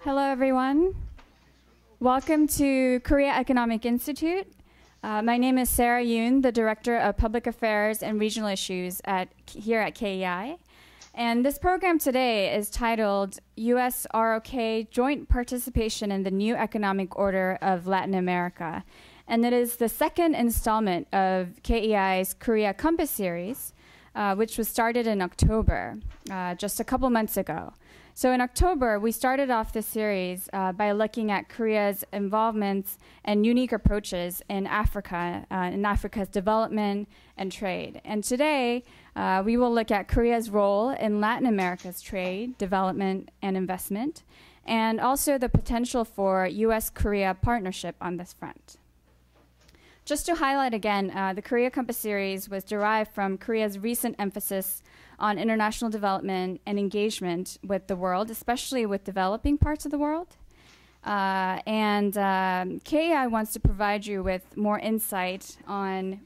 Hello, everyone. Welcome to Korea Economic Institute. My name is Sarah Yoon, the Director of Public Affairs and Regional Issues here at KEI. And this program today is titled U.S. ROK Joint Participation in the New Economic Order of Latin America. And it is the second installment of KEI's Korea Compass series, which was started in October, just a couple months ago. So in October, we started off this series by looking at Korea's involvements and unique approaches in Africa's development and trade. And today, we will look at Korea's role in Latin America's trade, development, and investment, and also the potential for U.S. Korea partnership on this front. Just to highlight again, the Korea Compass series was derived from Korea's recent emphasis on international development and engagement with the world, especially with developing parts of the world. KEI wants to provide you with more insight on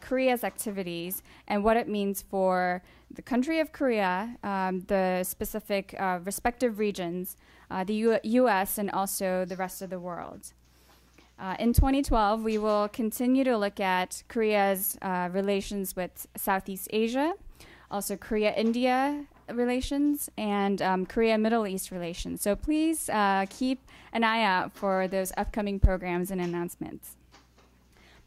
Korea's activities and what it means for the country of Korea, the specific respective regions, the U.S., and also the rest of the world. In 2012, we will continue to look at Korea's relations with Southeast Asia, also Korea-India relations, and Korea-Middle East relations. So please keep an eye out for those upcoming programs and announcements.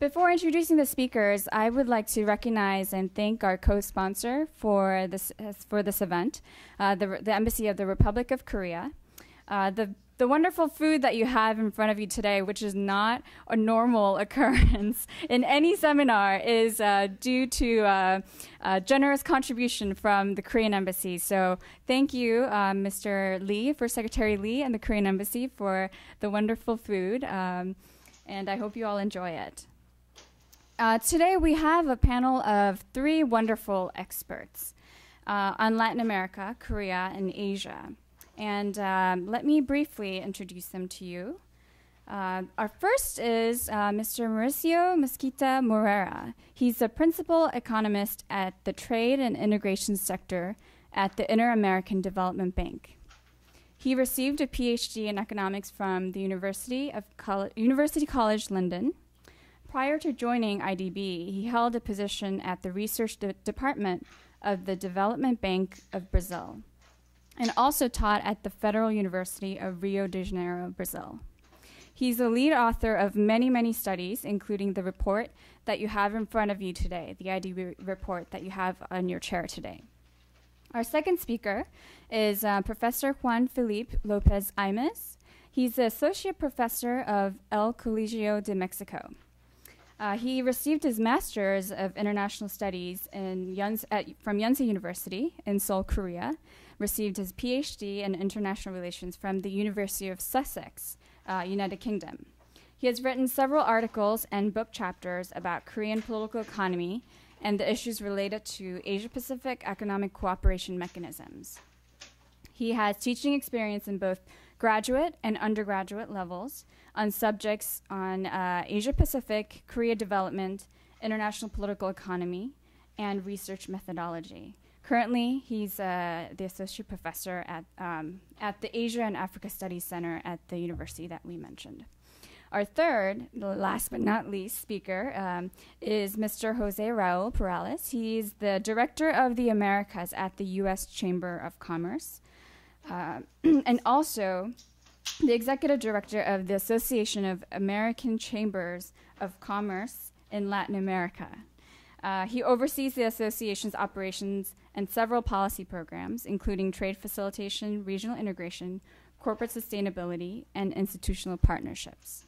Before introducing the speakers, I would like to recognize and thank our co-sponsor for this event, the Embassy of the Republic of Korea. The wonderful food that you have in front of you today, which is not a normal occurrence in any seminar, is due to a generous contribution from the Korean Embassy. So thank you, Mr. Lee, First Secretary Lee, and the Korean Embassy for the wonderful food, and I hope you all enjoy it. Today we have a panel of 3 wonderful experts on Latin America, Korea, and Asia. And let me briefly introduce them to you. Our first is Mr. Mauricio Mesquita Moreira. He's a principal economist at the Trade and Integration Sector at the Inter-American Development Bank. He received a PhD in economics from the University College London. Prior to joining IDB, he held a position at the Research Department of the Development Bank of Brazil, and also taught at the Federal University of Rio de Janeiro, Brazil. He's the lead author of many, many studies, including the report that you have in front of you today, the IDB report that you have on your chair today. Our second speaker is Professor Juan Felipe Lopez Aymes. He's the Associate Professor of El Colegio de Mexico. He received his Master's of International Studies from Yonsei University in Seoul, Korea, received his PhD in International Relations from the University of Sussex, United Kingdom. He has written several articles and book chapters about Korean political economy and the issues related to Asia-Pacific economic cooperation mechanisms. He has teaching experience in both graduate and undergraduate levels on subjects on Asia-Pacific, Korea development, international political economy, and research methodology. Currently, he's the associate professor at the Asia and Africa Studies Center at the university that we mentioned. Our third, the last but not least speaker, is Mr. José Raúl Perales. He's the director of the Americas at the U.S. Chamber of Commerce, and also the executive director of the Association of American Chambers of Commerce in Latin America. He oversees the association's operations and several policy programs, including trade facilitation, regional integration, corporate sustainability, and institutional partnerships.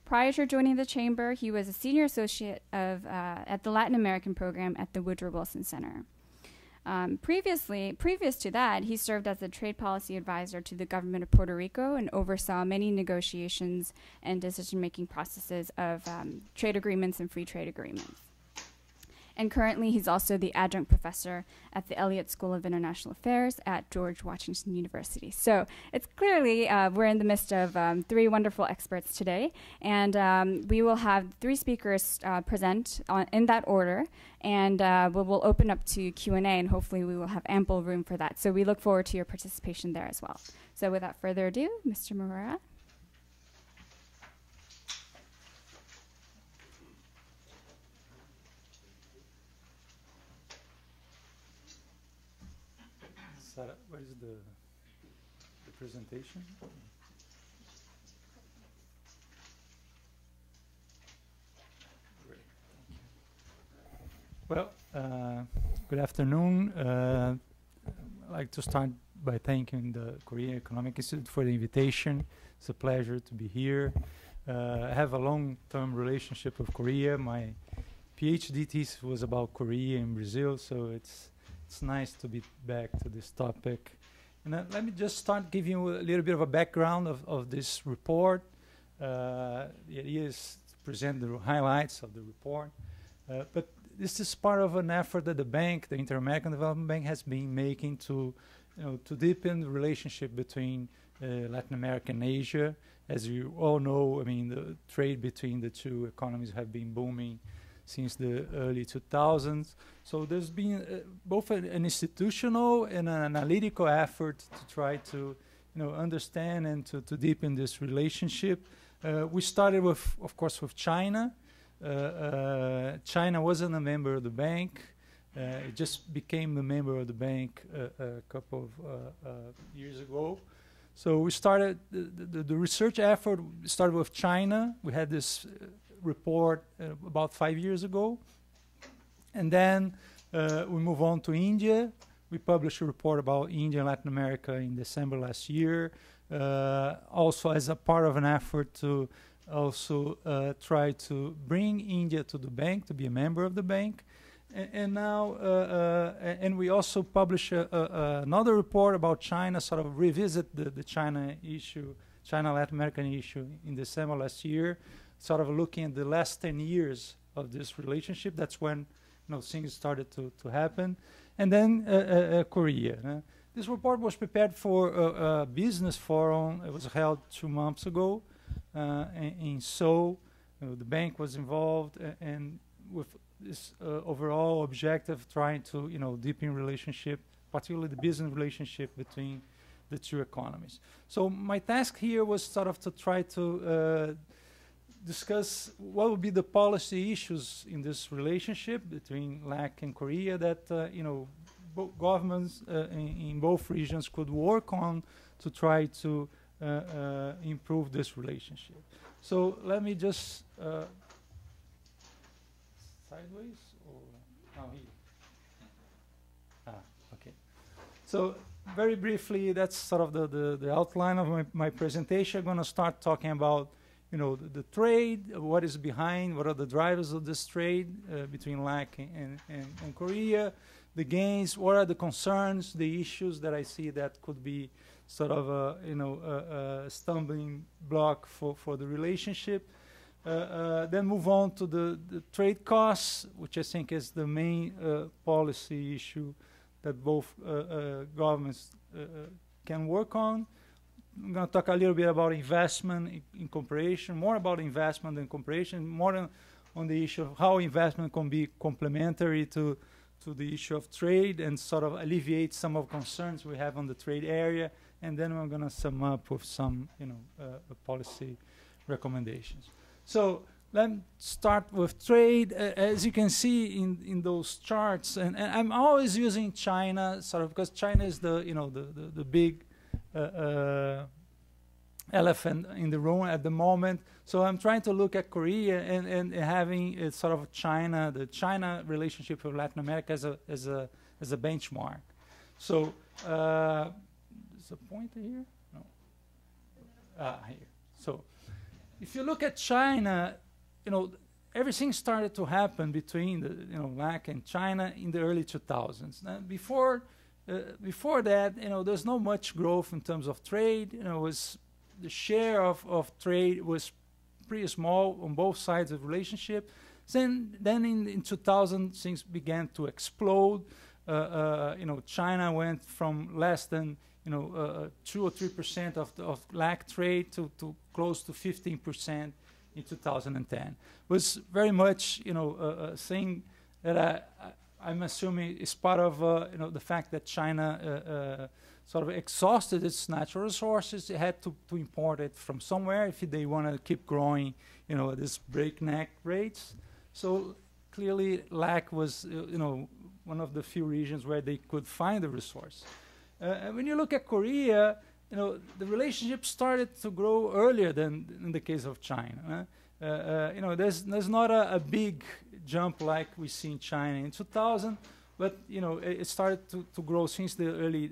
Prior to joining the chamber, he was a senior associate at the Latin American program at the Woodrow Wilson Center. Previous to that, he served as a trade policy advisor to the government of Puerto Rico and oversaw many negotiations and decision-making processes of trade agreements and free trade agreements. and currently he's also the adjunct professor at the Elliott School of International Affairs at George Washington University. So it's clearly we're in the midst of three wonderful experts today, and we will have three speakers present in that order, and we'll open up to Q&A, and hopefully we will have ample room for that. So we look forward to your participation there as well. So without further ado, Mr. Moreira. Sarah, where is the presentation? Great. Well, good afternoon. I'd like to start by thanking the Korea Economic Institute for the invitation. It's a pleasure to be here. I have a long-term relationship with Korea. My PhD thesis was about Korea and Brazil, so it's nice to be back to this topic. And let me just start giving you a little bit of a background of this report. The idea is to present the highlights of the report. But this is part of an effort that the bank, the Inter-American Development Bank, has been making to deepen the relationship between Latin America and Asia. As you all know, I mean, the trade between the two economies have been booming since the early 2000s. So there's been both an institutional and an analytical effort to try to understand and to deepen this relationship. We started with, of course, with China. China wasn't a member of the bank. It just became a member of the bank a couple of years ago. So we started, the research effort started with China. We had this report about 5 years ago. And then we move on to India. We published a report about India and Latin America in December last year, also as a part of an effort to also try to bring India to the bank, to be a member of the bank. And now, and we also published another report about China, sort of revisit the China issue, China-Latin American issue in December last year, sort of looking at the last 10 years of this relationship. That's when things started to happen. And then Korea. This report was prepared for a business forum. It was held 2 months ago in Seoul. The bank was involved, and with this overall objective, trying to deepen relationship, particularly the business relationship between the two economies. So my task here was sort of to try to discuss what would be the policy issues in this relationship between LAC and Korea that governments in both regions could work on to try to improve this relationship. So let me just sideways or here? Okay. So very briefly, that's sort of the outline of my presentation. I'm going to start talking about the trade, what is behind, what are the drivers of this trade between LAC and Korea, the gains, what are the concerns, the issues that I see that could be sort of a stumbling block for the relationship. Then move on to the trade costs, which I think is the main policy issue that both governments can work on. I'm going to talk a little bit about investment in cooperation, more about investment and cooperation, more on the issue of how investment can be complementary to the issue of trade and sort of alleviate some of the concerns we have on the trade area. And then we're going to sum up with some policy recommendations. So let's start with trade. As you can see in those charts, and I'm always using China sort of because China is the big elephant in the room at the moment. So I'm trying to look at Korea and having it sort of the China relationship with Latin America as a benchmark. So there's a pointer here? No. Here. So if you look at China, everything started to happen between the LAC and China in the early 2000s. Now, before that, there's not much growth in terms of trade. Was the share of trade was pretty small on both sides of the relationship. Then in 2000, things began to explode. China went from less than 2 or 3% of LAC trade to close to 15% in 2010. Was very much a thing that I'm assuming is part of the fact that China sort of exhausted its natural resources. It had to import it from somewhere if they want to keep growing, at this breakneck rates. So clearly, LAC was one of the few regions where they could find the resource. And when you look at Korea, the relationship started to grow earlier than in the case of China. There's not a big jump like we see in China in 2000, but it started to grow since the early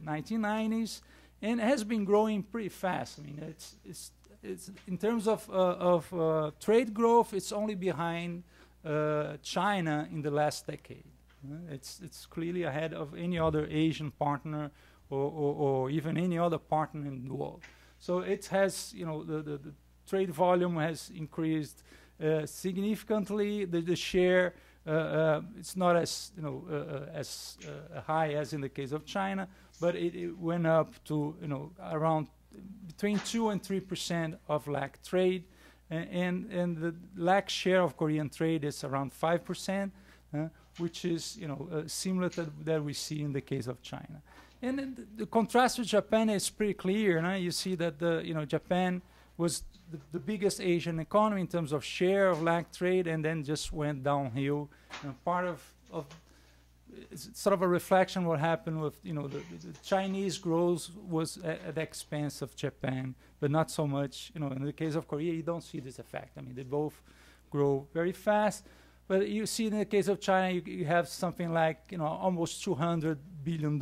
1990s, and has been growing pretty fast. I mean, it's in terms of trade growth, it's only behind China in the last decade. It's clearly ahead of any other Asian partner or even any other partner in the world. So it has, the trade volume has increased significantly. The share, it's not as as high as in the case of China, but it went up to around between 2 and 3% of LAC trade, and the LAC share of Korean trade is around 5%. Which is similar to that we see in the case of China. And the contrast with Japan is pretty clear. You see that Japan was the biggest Asian economy in terms of share of LAC trade, and then just went downhill. Part of it's sort of a reflection of what happened with the Chinese growth was at the expense of Japan, but not so much. In the case of Korea, you don't see this effect. I mean, they both grow very fast. But you see in the case of China, you have something like almost $200 billion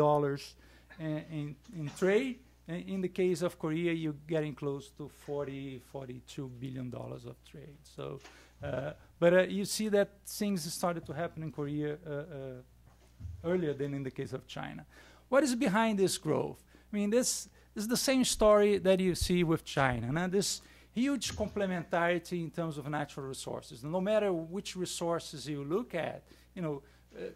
in trade. And in the case of Korea, you're getting close to $42 billion of trade. So, but you see that things started to happen in Korea earlier than in the case of China. What is behind this growth? I mean, this is the same story that you see with China. Now, this huge complementarity in terms of natural resources. No matter which resources you look at,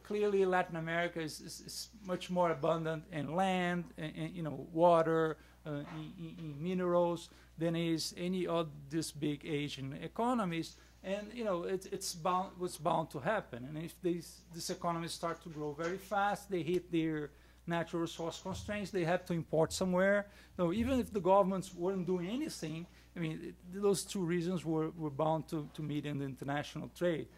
clearly Latin America is much more abundant in land, and water, in minerals than is any of these big Asian economies. And was bound to happen. And if these economies start to grow very fast, they hit their natural resource constraints. They have to import somewhere. So even if the governments weren't doing anything, I mean, those two reasons were bound to meet in the international trade.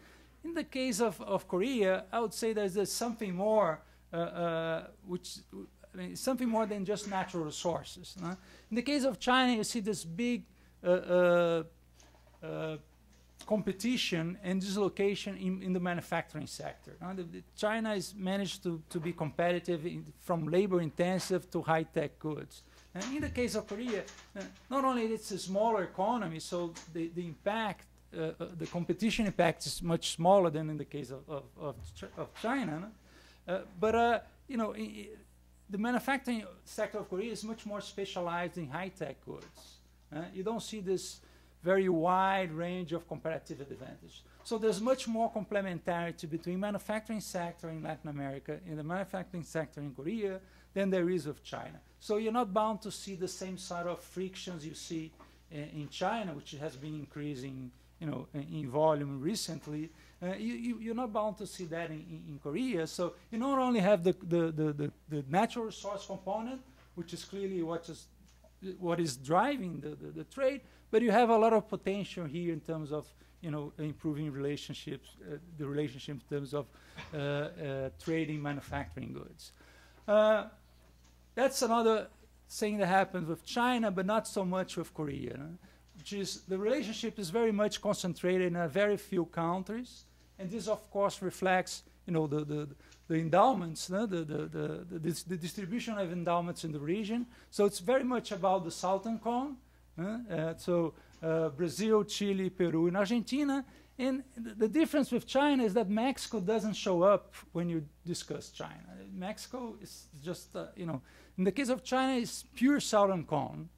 In the case of Korea, I would say there's something more, something more than just natural resources. In the case of China, you see this big competition and dislocation in the manufacturing sector. China has managed to be competitive from labor-intensive to high-tech goods. And in the case of Korea, not only it's a smaller economy, so the impact, the competition impact is much smaller than in the case of China. But the manufacturing sector of Korea is much more specialized in high-tech goods. You don't see this very wide range of competitive advantage. So there's much more complementarity between manufacturing sector in Latin America and the manufacturing sector in Korea than there is with China. So you're not bound to see the same sort of frictions you see in China, which has been increasing, in volume recently. You're not bound to see that in Korea. So you not only have the natural resource component, which is clearly what is driving the trade, but you have a lot of potential here in terms of improving relationships, the relationship in terms of trading manufacturing goods. That's another thing that happens with China, but not so much with Korea, which is the relationship is very much concentrated in a very few countries, and this, of course, reflects the endowments, the distribution of endowments in the region. So it's very much about the Southern Cone, Brazil, Chile, Peru, and Argentina. And the difference with China is that Mexico doesn't show up when you discuss China. Mexico is just, in the case of China, it's pure Southern Cone.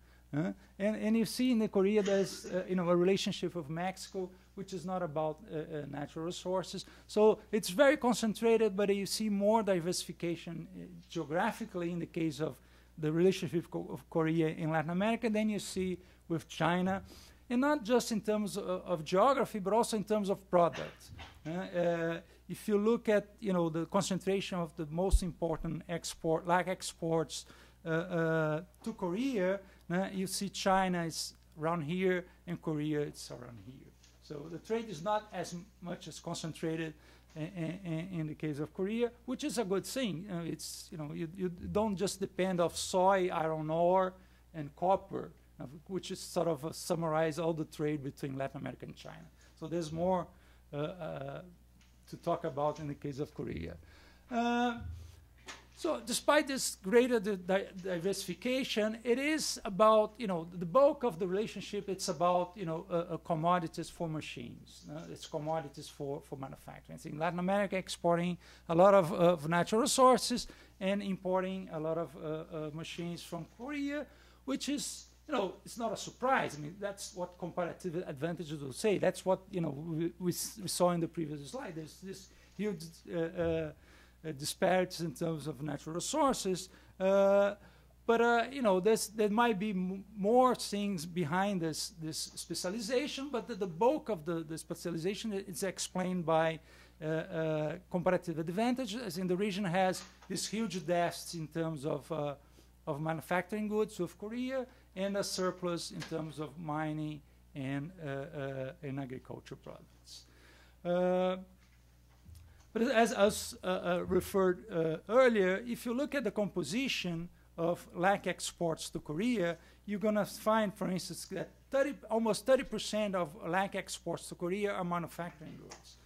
And you see in the Korea there's a relationship with Mexico, which is not about natural resources. So it's very concentrated, but you see more diversification geographically in the case of the relationship of Korea in Latin America than you see with China. And not just in terms of geography, but also in terms of products. If you look at the concentration of the most important exports to Korea, you see China is around here and Korea it's around here. So the trade is not as much as concentrated in the case of Korea, which is a good thing. You don't just depend of soy, iron ore, and copper, which is sort of summarize all the trade between Latin America and China. So there's more to talk about in the case of Korea. So despite this greater diversification, it is about, the bulk of the relationship, it's about, commodities for machines. It's commodities for manufacturing. So in Latin America, exporting a lot of natural resources and importing a lot of machines from Korea, which is, it's not a surprise. I mean, that's what comparative advantages will say. That's what, we saw in the previous slide. There's this huge disparities in terms of natural resources. But there might be more things behind this specialization, but the bulk of the specialization is explained by comparative advantage, as in the region has this huge deficit in terms of manufacturing goods with Korea, and a surplus in terms of mining and agriculture products. But as referred earlier, if you look at the composition of LAC exports to Korea, you're going to find, for instance, that almost 30% of LAC exports to Korea are manufacturing goods.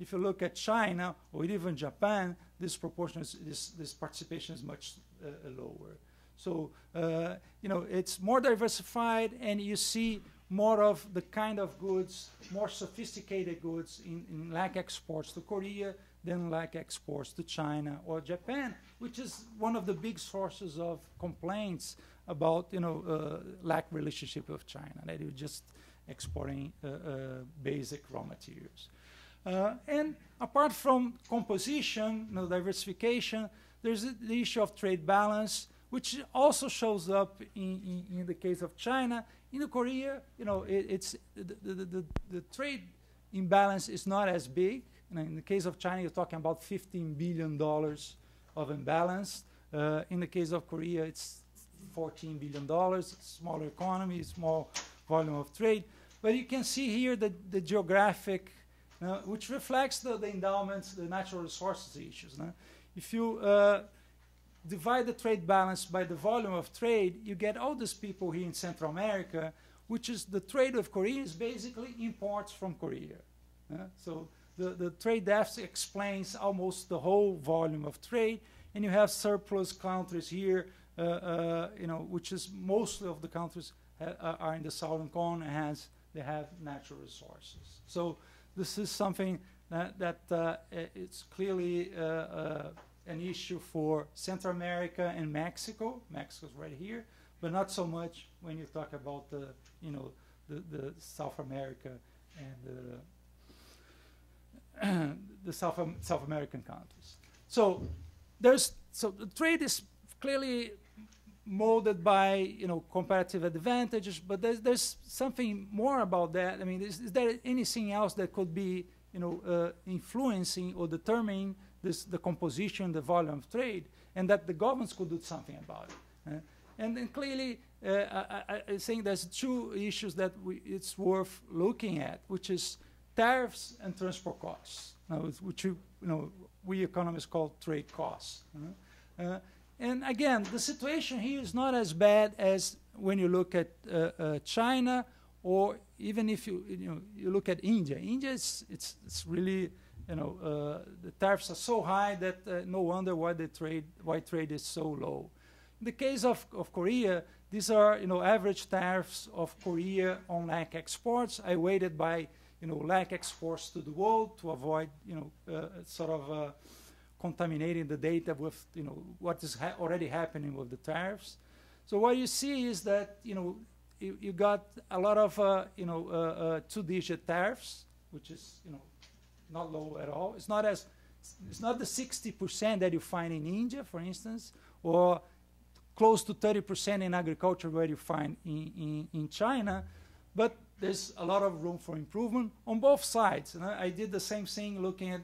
If you look at China or even Japan, this proportion this participation is much lower. So, it's more diversified, and you see more of the kind of goods, more sophisticated goods in LAC exports to Korea than LAC exports to China or Japan, which is one of the big sources of complaints about, LAC relationship with China, that you're just exporting basic raw materials. And apart from composition, diversification, there's the issue of trade balance, which also shows up in the case of China. In Korea, it's the trade imbalance is not as big. In the case of China, you're talking about $15 billion of imbalance. In the case of Korea, it's $14 billion. Smaller economy, small volume of trade. But you can see here the geographic, which reflects the endowments, the natural resources issues. If you divide the trade balance by the volume of trade, you get all these people here in Central America, which is the trade of Korea is basically imports from Korea. So the trade deficit explains almost the whole volume of trade, and you have surplus countries here, which is most of the countries are in the Southern Cone and they have natural resources. So this is something that it's clearly an issue for Central America and Mexico. Mexico's right here, but not so much when you talk about the South America and the South American countries. So the trade is clearly molded by comparative advantages, but there's something more about that. I mean, is there anything else that could be influencing or determining the composition, the volume of trade, and that the governments could do something about it? And then clearly, I think there's two issues that it's worth looking at, which is tariffs and transport costs, which we economists call trade costs. And again, the situation here is not as bad as when you look at China, or even if you look at India. India it's really the tariffs are so high that no wonder why trade is so low. In the case of Korea, these are average tariffs of Korea on LAC exports. I weighted by LAC exports to the world to avoid contaminating the data with what is already happening with the tariffs. So what you see is that, you got a lot of, two-digit tariffs, which is, not low at all. It's not the 60% that you find in India, for instance, or close to 30% in agriculture where you find in China, but there's a lot of room for improvement on both sides. And I did the same thing looking at,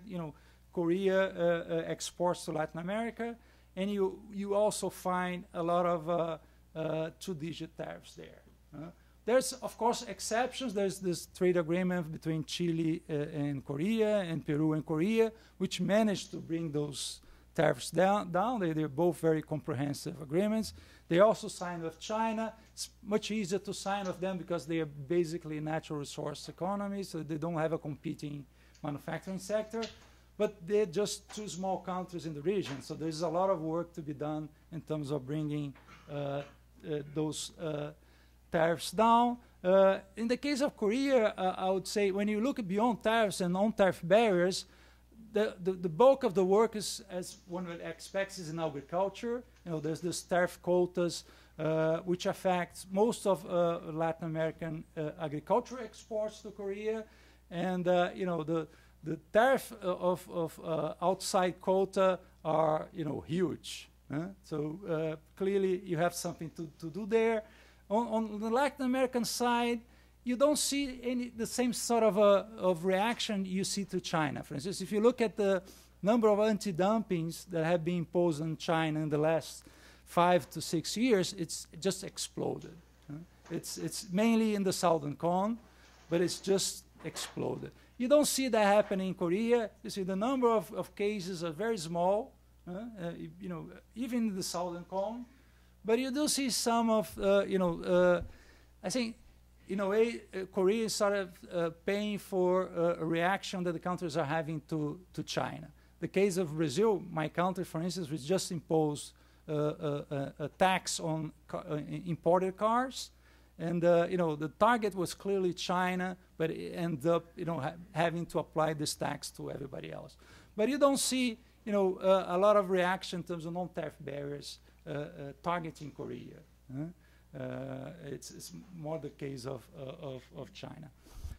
Korea exports to Latin America, and you also find a lot of two-digit tariffs there. There's, of course, exceptions. There's this trade agreement between Chile and Korea, and Peru and Korea, which managed to bring those tariffs down. They're both very comprehensive agreements. They also signed with China. It's much easier to sign with them because they are basically natural resource economies, so they don't have a competing manufacturing sector. But they're just two small countries in the region, so there's a lot of work to be done in terms of bringing those tariffs down. In the case of Korea, I would say when you look beyond tariffs and non-tariff barriers, the bulk of the work is, as one would expect, is in agriculture. There's this tariff quotas, which affects most of Latin American agricultural exports to Korea, and the tariff of outside quota are huge. So clearly you have something to do there. On the Latin American side, you don't see the same sort of reaction you see to China. For instance, if you look at the number of anti-dumpings that have been imposed on China in the last 5 to 6 years, it's just exploded. It's mainly in the Southern Cone, but it's just exploded. You don't see that happening in Korea. You see the number of cases are very small, even in the Southern Cone. But you do see some of, I think, in a way, Korea is sort of paying for a reaction that the countries are having to China. The case of Brazil, my country, for instance, which just imposed a tax on imported cars. And, the target was clearly China, but it ended up, having to apply this tax to everybody else. But you don't see, a lot of reaction in terms of non-tariff barriers targeting Korea. It's more the case of China.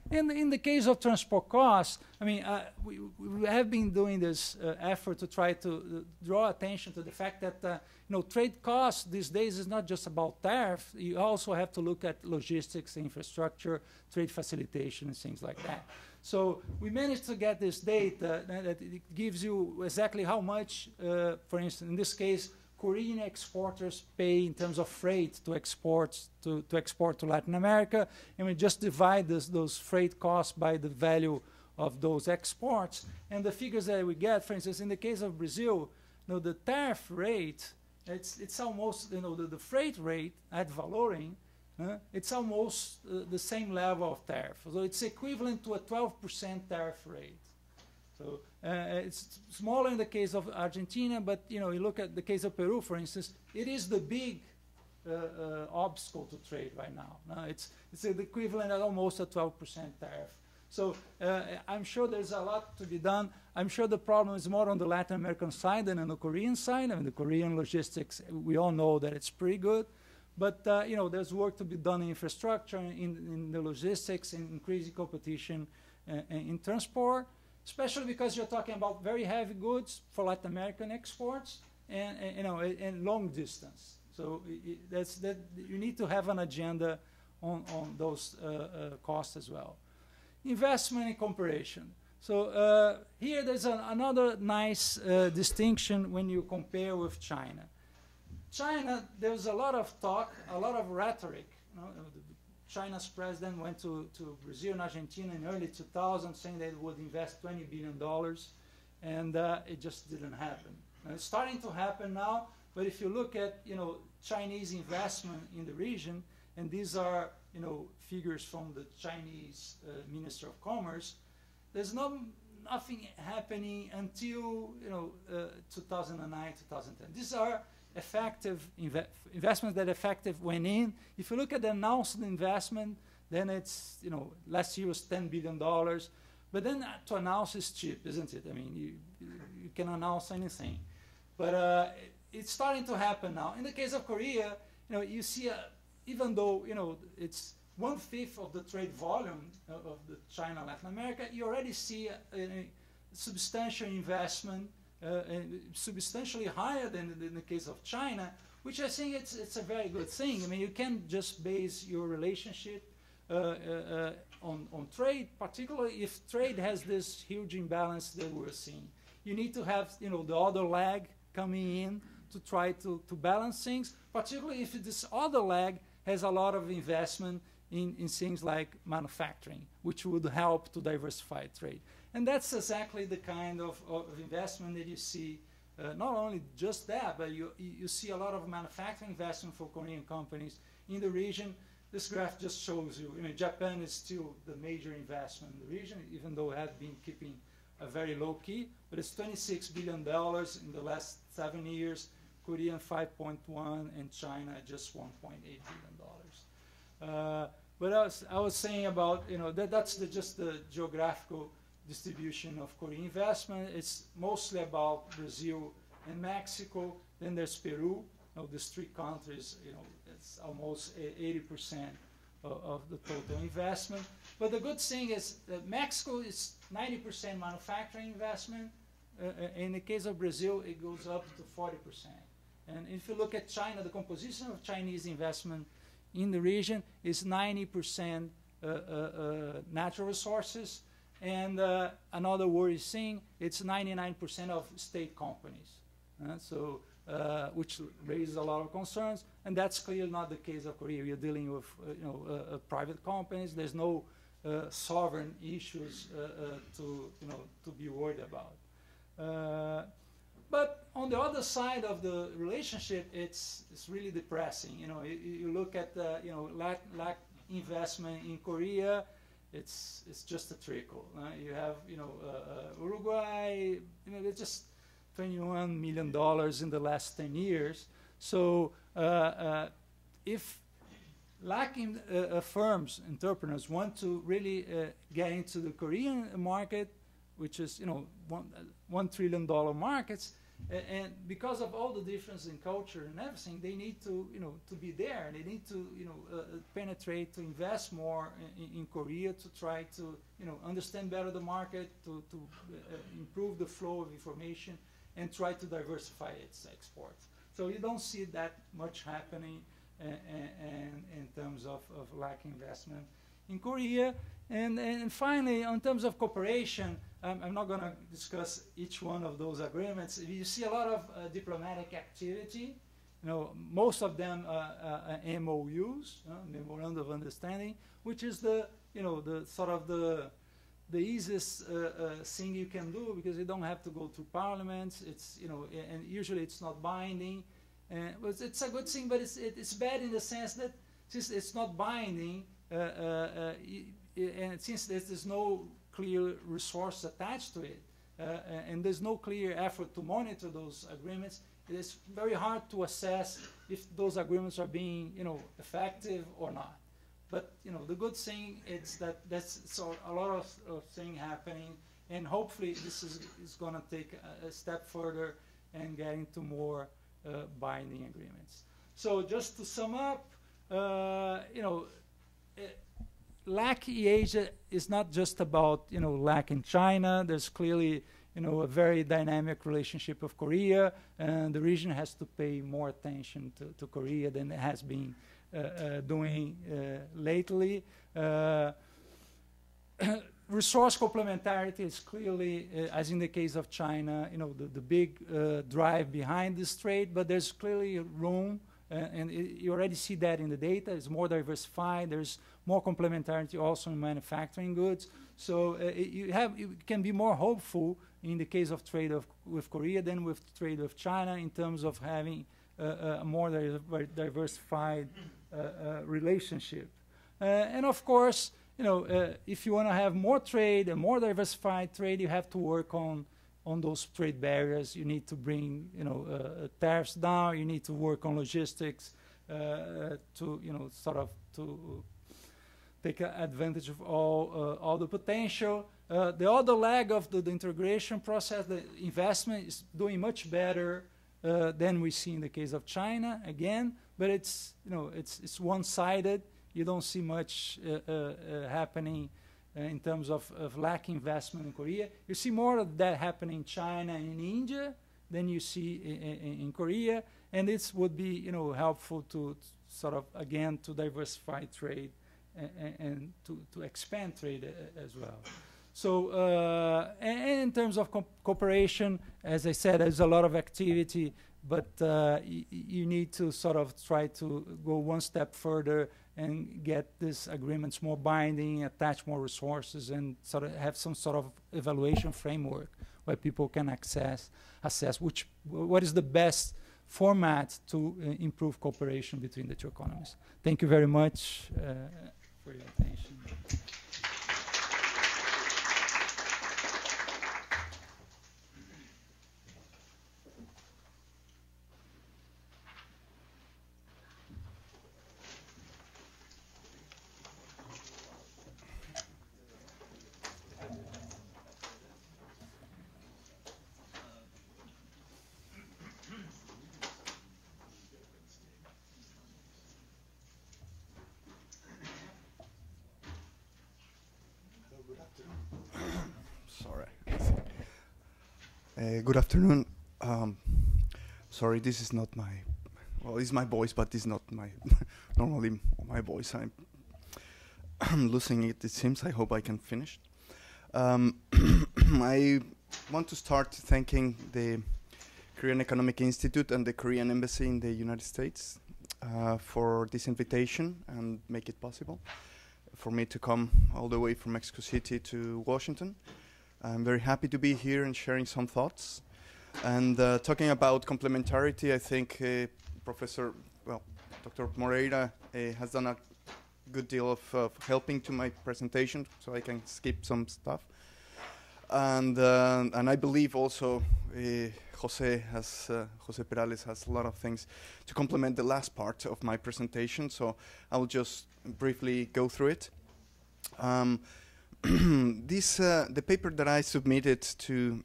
And in the case of transport costs, I mean, we have been doing this effort to try to draw attention to the fact that trade costs these days is not just about tariff. You also have to look at logistics, infrastructure, trade facilitation, and things like that. So we managed to get this data that it gives you exactly how much, for instance, in this case, Korean exporters pay in terms of freight to export to Latin America, and we just divide those freight costs by the value of those exports. And the figures that we get, for instance, in the case of Brazil, the tariff rate, it's almost, the freight rate at valoring, it's almost the same level of tariff. So it's equivalent to a 12% tariff rate. So it's smaller in the case of Argentina, but you look at the case of Peru, for instance, it is the big obstacle to trade right now. It's the equivalent of almost a 12% tariff. So I'm sure there's a lot to be done. I'm sure the problem is more on the Latin American side than on the Korean side. I mean, the Korean logistics, we all know that it's pretty good. But there's work to be done in infrastructure, in the logistics, in increasing competition in transport. Especially because you're talking about very heavy goods for Latin American exports and long distance. So you need to have an agenda on those costs as well. Investment and comparison. So here there's another nice distinction when you compare with China. China, there's a lot of talk, a lot of rhetoric. China's president went to Brazil and Argentina in early 2000 saying they would invest $20 billion, and it just didn't happen. Now, it's starting to happen now, but if you look at Chinese investment in the region, and these are figures from the Chinese Minister of Commerce, there's nothing happening until 2009, 2010. These are effective investments that effective went in. If you look at the announced investment, then it's, last year was $10 billion. But then to announce is cheap, isn't it? I mean, you can announce anything. But it's starting to happen now. In the case of Korea, you see, even though, it's 1/5 of the trade volume of the China, Latin America, you already see a substantial investment, substantially higher than in the case of China, which I think it's a very good thing. I mean, you can't just base your relationship on trade, particularly if trade has this huge imbalance that we're seeing. You need to have, the other leg coming in to try to balance things, particularly if this other leg has a lot of investment in things like manufacturing, which would help to diversify trade. And that's exactly the kind of investment that you see. Not only just that, but you see a lot of manufacturing investment for Korean companies in the region. This graph just shows you, Japan is still the major investment in the region, even though it had been keeping a very low key, but it's $26 billion in the last 7 years, Korea 5.1, and China just $1.8 billion. But I was saying about, that's just the geographical distribution of Korean investment. It's mostly about Brazil and Mexico. Then there's Peru. These 3 countries, it's almost 80% of the total investment. But the good thing is that Mexico is 90% manufacturing investment. In the case of Brazil, it goes up to 40%. And if you look at China, the composition of Chinese investment in the region is 90% natural resources. And another worrying thing, it's 99% of state companies. Which raises a lot of concerns, and that's clearly not the case of Korea. We're dealing with private companies. There's no sovereign issues to be worried about. But on the other side of the relationship, it's really depressing. You look at lack investment in Korea. It's just a trickle. You have Uruguay. It's just $21 million in the last 10 years. So if lacking firms, entrepreneurs want to really get into the Korean market, which is $1 trillion markets, and because of all the difference in culture and everything, they need to be there. They need to penetrate, to invest more in Korea, to try to understand better the market, to improve the flow of information, and try to diversify its exports. So you don't see that much happening in terms of lack investment in Korea. And finally, in terms of cooperation, I'm not going to discuss each one of those agreements. You see a lot of diplomatic activity. Most of them are MOUs, Memorandum of Understanding, which is the sort of the easiest thing you can do, because you don't have to go through parliaments. It's and usually it's not binding. But it's a good thing, but it's bad in the sense that since it's not binding, and since there's no clear resource attached to it, and there's no clear effort to monitor those agreements, it is very hard to assess if those agreements are being effective or not. But the good thing is that that's a lot of things happening, and hopefully this is going to take a step further and get into more binding agreements. So just to sum up, lack in Asia is not just about lack in China. There's clearly a very dynamic relationship with Korea, and the region has to pay more attention to Korea than it has been doing lately. Resource complementarity is clearly, as in the case of China, the big drive behind this trade, but there's clearly room, and you already see that in the data. It's more diversified. There's more complementarity also in manufacturing goods. So you can be more hopeful in the case of trade with Korea than with trade with China in terms of having a more diversified relationship. And of course, if you want to have more trade and more diversified trade, you have to work on those trade barriers. You need to bring tariffs down. You need to work on logistics to sort of to take advantage of all the potential. The other leg of the integration process, the investment is doing much better than we see in the case of China, again, but it's, you know, it's one-sided. You don't see much happening in terms of lack investment in Korea. You see more of that happening in China and in India than you see in Korea, and this would be, you know, helpful to sort of, again, to diversify trade and to expand trade as well. So, and in terms of cooperation, as I said, there's a lot of activity, but you need to sort of try to go one step further and get these agreements more binding, attach more resources, and sort of have some sort of evaluation framework where people can assess what is the best format to improve cooperation between the two economies. Thank you very much for your attention. Good afternoon. Sorry, this is not my, well, it's my voice, but it's not my, normally my voice. I'm losing it, it seems. I hope I can finish. I want to start thanking the Korean Economic Institute and the Korean Embassy in the United States for this invitation and make it possible for me to come all the way from Mexico City to Washington. I'm very happy to be here and sharing some thoughts. And talking about complementarity, I think Dr. Moreira has done a good deal of helping to my presentation, so I can skip some stuff. And I believe also José Perales has a lot of things to complement the last part of my presentation, so I will just briefly go through it. The paper that I submitted to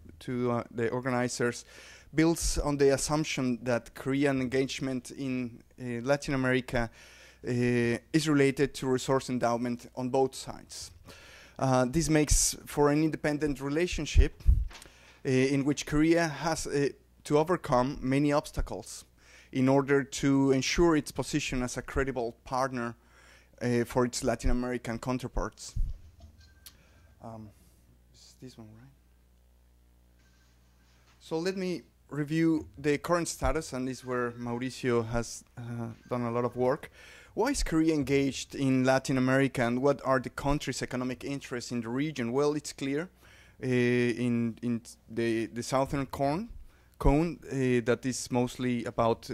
the organizers builds on the assumption that Korean engagement in Latin America is related to resource endowment on both sides. This makes for an independent relationship in which Korea has to overcome many obstacles in order to ensure its position as a credible partner for its Latin American counterparts. Is this one right? So let me review the current status, and this is where Mauricio has done a lot of work. Why is Korea engaged in Latin America, and what are the country's economic interests in the region? Well, it's clear in the southern cone that is mostly about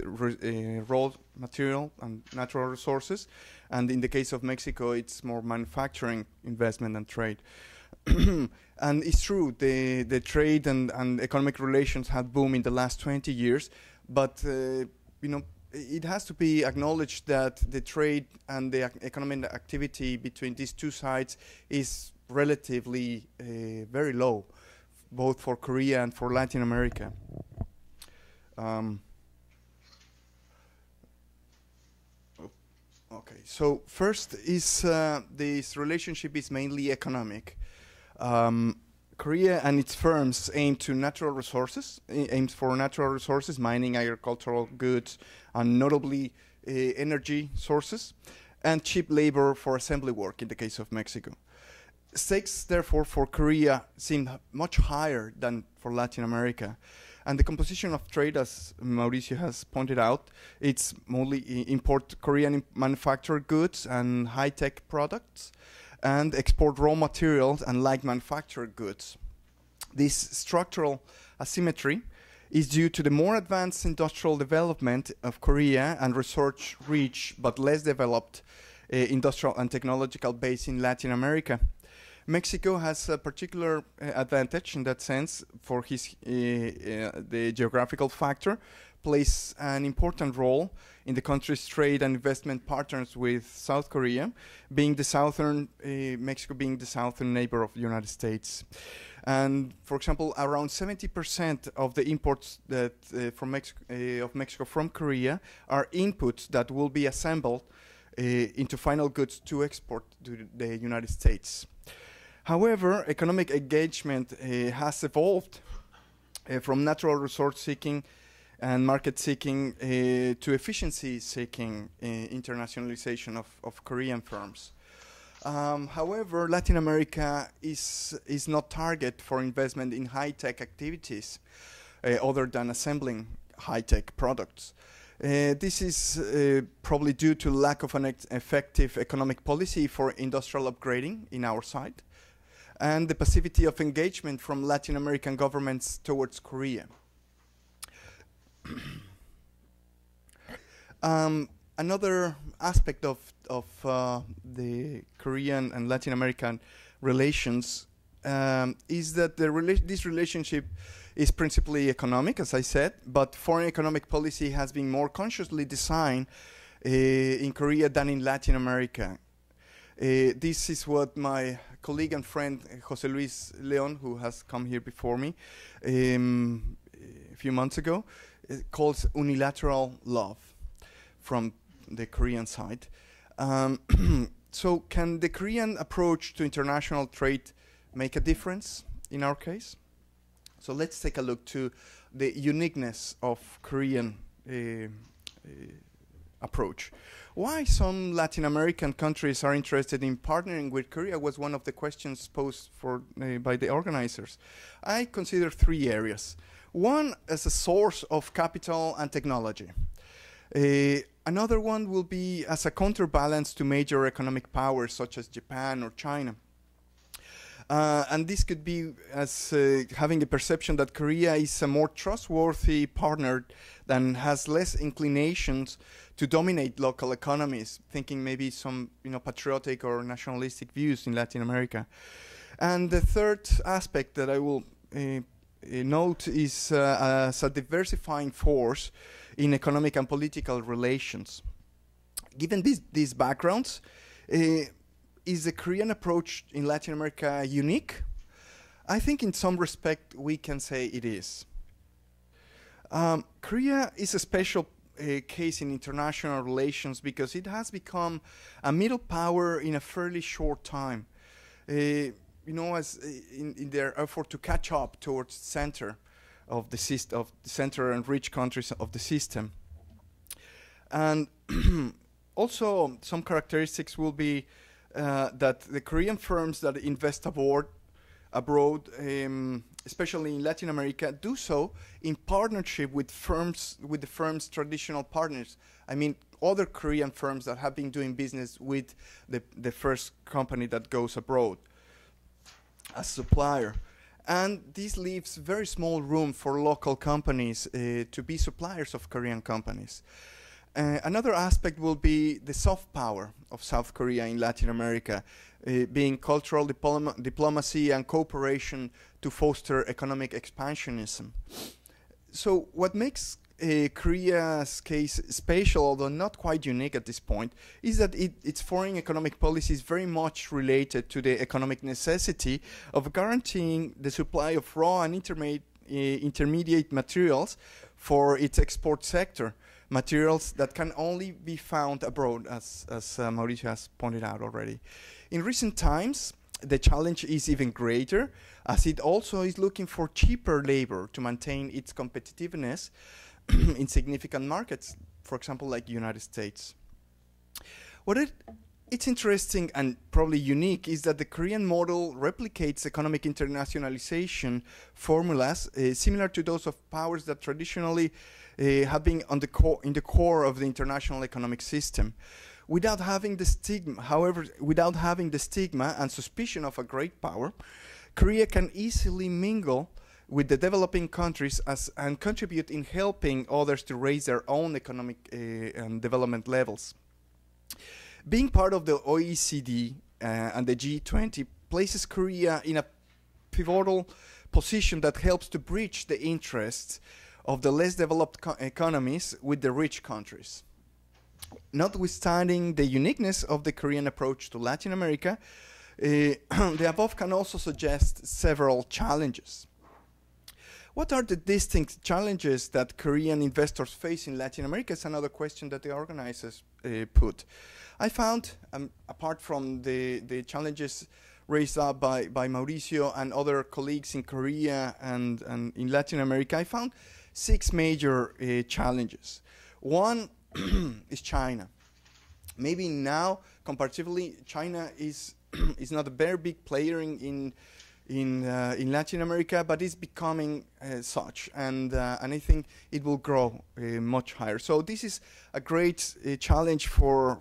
raw material and natural resources, and in the case of Mexico, it's more manufacturing, investment, and trade. And it's true, the trade and economic relations have boomed in the last 20 years, but you know, it has to be acknowledged that the trade and the economic activity between these two sides is relatively very low, both for Korea and for Latin America. Okay, so first is this relationship is mainly economic. Korea and its firms aim for natural resources, mining, agricultural goods, and notably energy sources, and cheap labor for assembly work in the case of Mexico. Stakes, therefore, for Korea seem much higher than for Latin America. And the composition of trade, as Mauricio has pointed out, it's mostly import Korean manufactured goods and high-tech products, and export raw materials and light manufactured goods. This structural asymmetry is due to the more advanced industrial development of Korea and resource-rich but less developed industrial and technological base in Latin America. Mexico has a particular advantage in that sense for the geographical factor, plays an important role in the country's trade and investment partners with South Korea, being the southern, Mexico being the southern neighbor of the United States. And for example, around 70% of the imports that of Mexico from Korea are inputs that will be assembled into final goods to export to the United States. However, economic engagement has evolved from natural resource seeking and market seeking to efficiency seeking internationalization of Korean firms. However, Latin America is not target for investment in high-tech activities other than assembling high-tech products. This is probably due to lack of an effective economic policy for industrial upgrading in our side, and the passivity of engagement from Latin American governments towards Korea. Another aspect of the Korean and Latin American relations is that this relationship is principally economic, as I said, but foreign economic policy has been more consciously designed in Korea than in Latin America. This is what my colleague and friend José Luis León, who has come here before me a few months ago, calls unilateral love from the Korean side. So can the Korean approach to international trade make a difference in our case? So let's take a look to the uniqueness of Korean approach. Why some Latin American countries are interested in partnering with Korea was one of the questions posed by the organizers. I consider three areas. One as a source of capital and technology. Another one will be as a counterbalance to major economic powers such as Japan or China. And this could be as having a perception that Korea is a more trustworthy partner and has less inclinations to dominate local economies, thinking maybe some patriotic or nationalistic views in Latin America. And the third aspect that I will note is as a diversifying force in economic and political relations. Given these backgrounds, is the Korean approach in Latin America unique? I think in some respect we can say it is. Korea is a special case in international relations because it has become a middle power in a fairly short time. As in their effort to catch up towards the center of the system, of the center and rich countries of the system. And also some characteristics will be that the Korean firms that invest abroad, especially in Latin America, do so in partnership with the firm's traditional partners. I mean, other Korean firms that have been doing business with the first company that goes abroad as supplier. And this leaves very small room for local companies to be suppliers of Korean companies. Another aspect will be the soft power of South Korea in Latin America, being cultural diplomacy and cooperation to foster economic expansionism. So what makes Korea's case special, although not quite unique at this point, is that its foreign economic policy is very much related to the economic necessity of guaranteeing the supply of raw and intermediate materials for its export sector, materials that can only be found abroad, as Mauricio has pointed out already. In recent times, the challenge is even greater, as it also is looking for cheaper labor to maintain its competitiveness in significant markets, for example, like the United States. It's interesting and probably unique is that the Korean model replicates economic internationalization formulas similar to those of powers that traditionally have been in the core of the international economic system. Without having the stigma, however, without having the stigma and suspicion of a great power, Korea can easily mingle with the developing countries and contribute in helping others to raise their own economic and development levels. Being part of the OECD and the G20 places Korea in a pivotal position that helps to bridge the interests of the less developed economies with the rich countries. Notwithstanding the uniqueness of the Korean approach to Latin America, The above can also suggest several challenges. What are the distinct challenges that Korean investors face in Latin America? Is another question that the organizers put. I found, apart from the challenges raised up by Mauricio and other colleagues in Korea and in Latin America, I found 6 major challenges. One is China. Maybe now, comparatively, China is not a very big player in Latin America, but it's becoming such, and I think it will grow much higher. So this is a great challenge for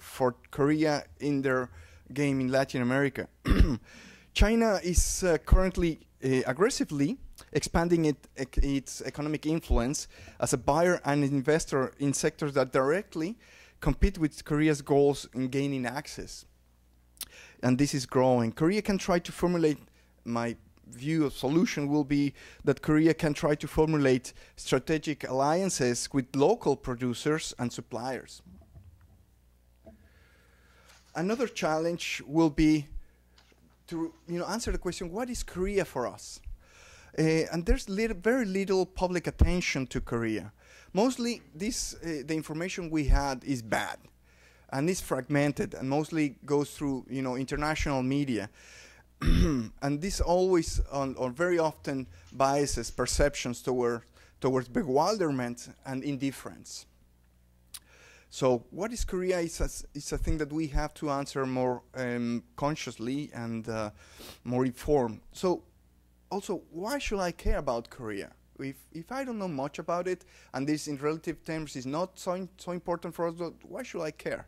Korea in their game in Latin America. China is currently aggressively expanding its economic influence as a buyer and investor in sectors that directly compete with Korea's goals in gaining access. And this is growing. Korea can try to formulate, my view of solution will be that Korea can try to formulate strategic alliances with local producers and suppliers. Another challenge will be to answer the question, what is Korea for us? And there's very little public attention to Korea. Mostly the information we had is bad and is fragmented and mostly goes through international media. And this always or very often biases perceptions towards bewilderment and indifference. So what is Korea is a thing that we have to answer more consciously and more informed. So also, why should I care about Korea? If I don't know much about it, and this in relative terms is not so important for us, why should I care?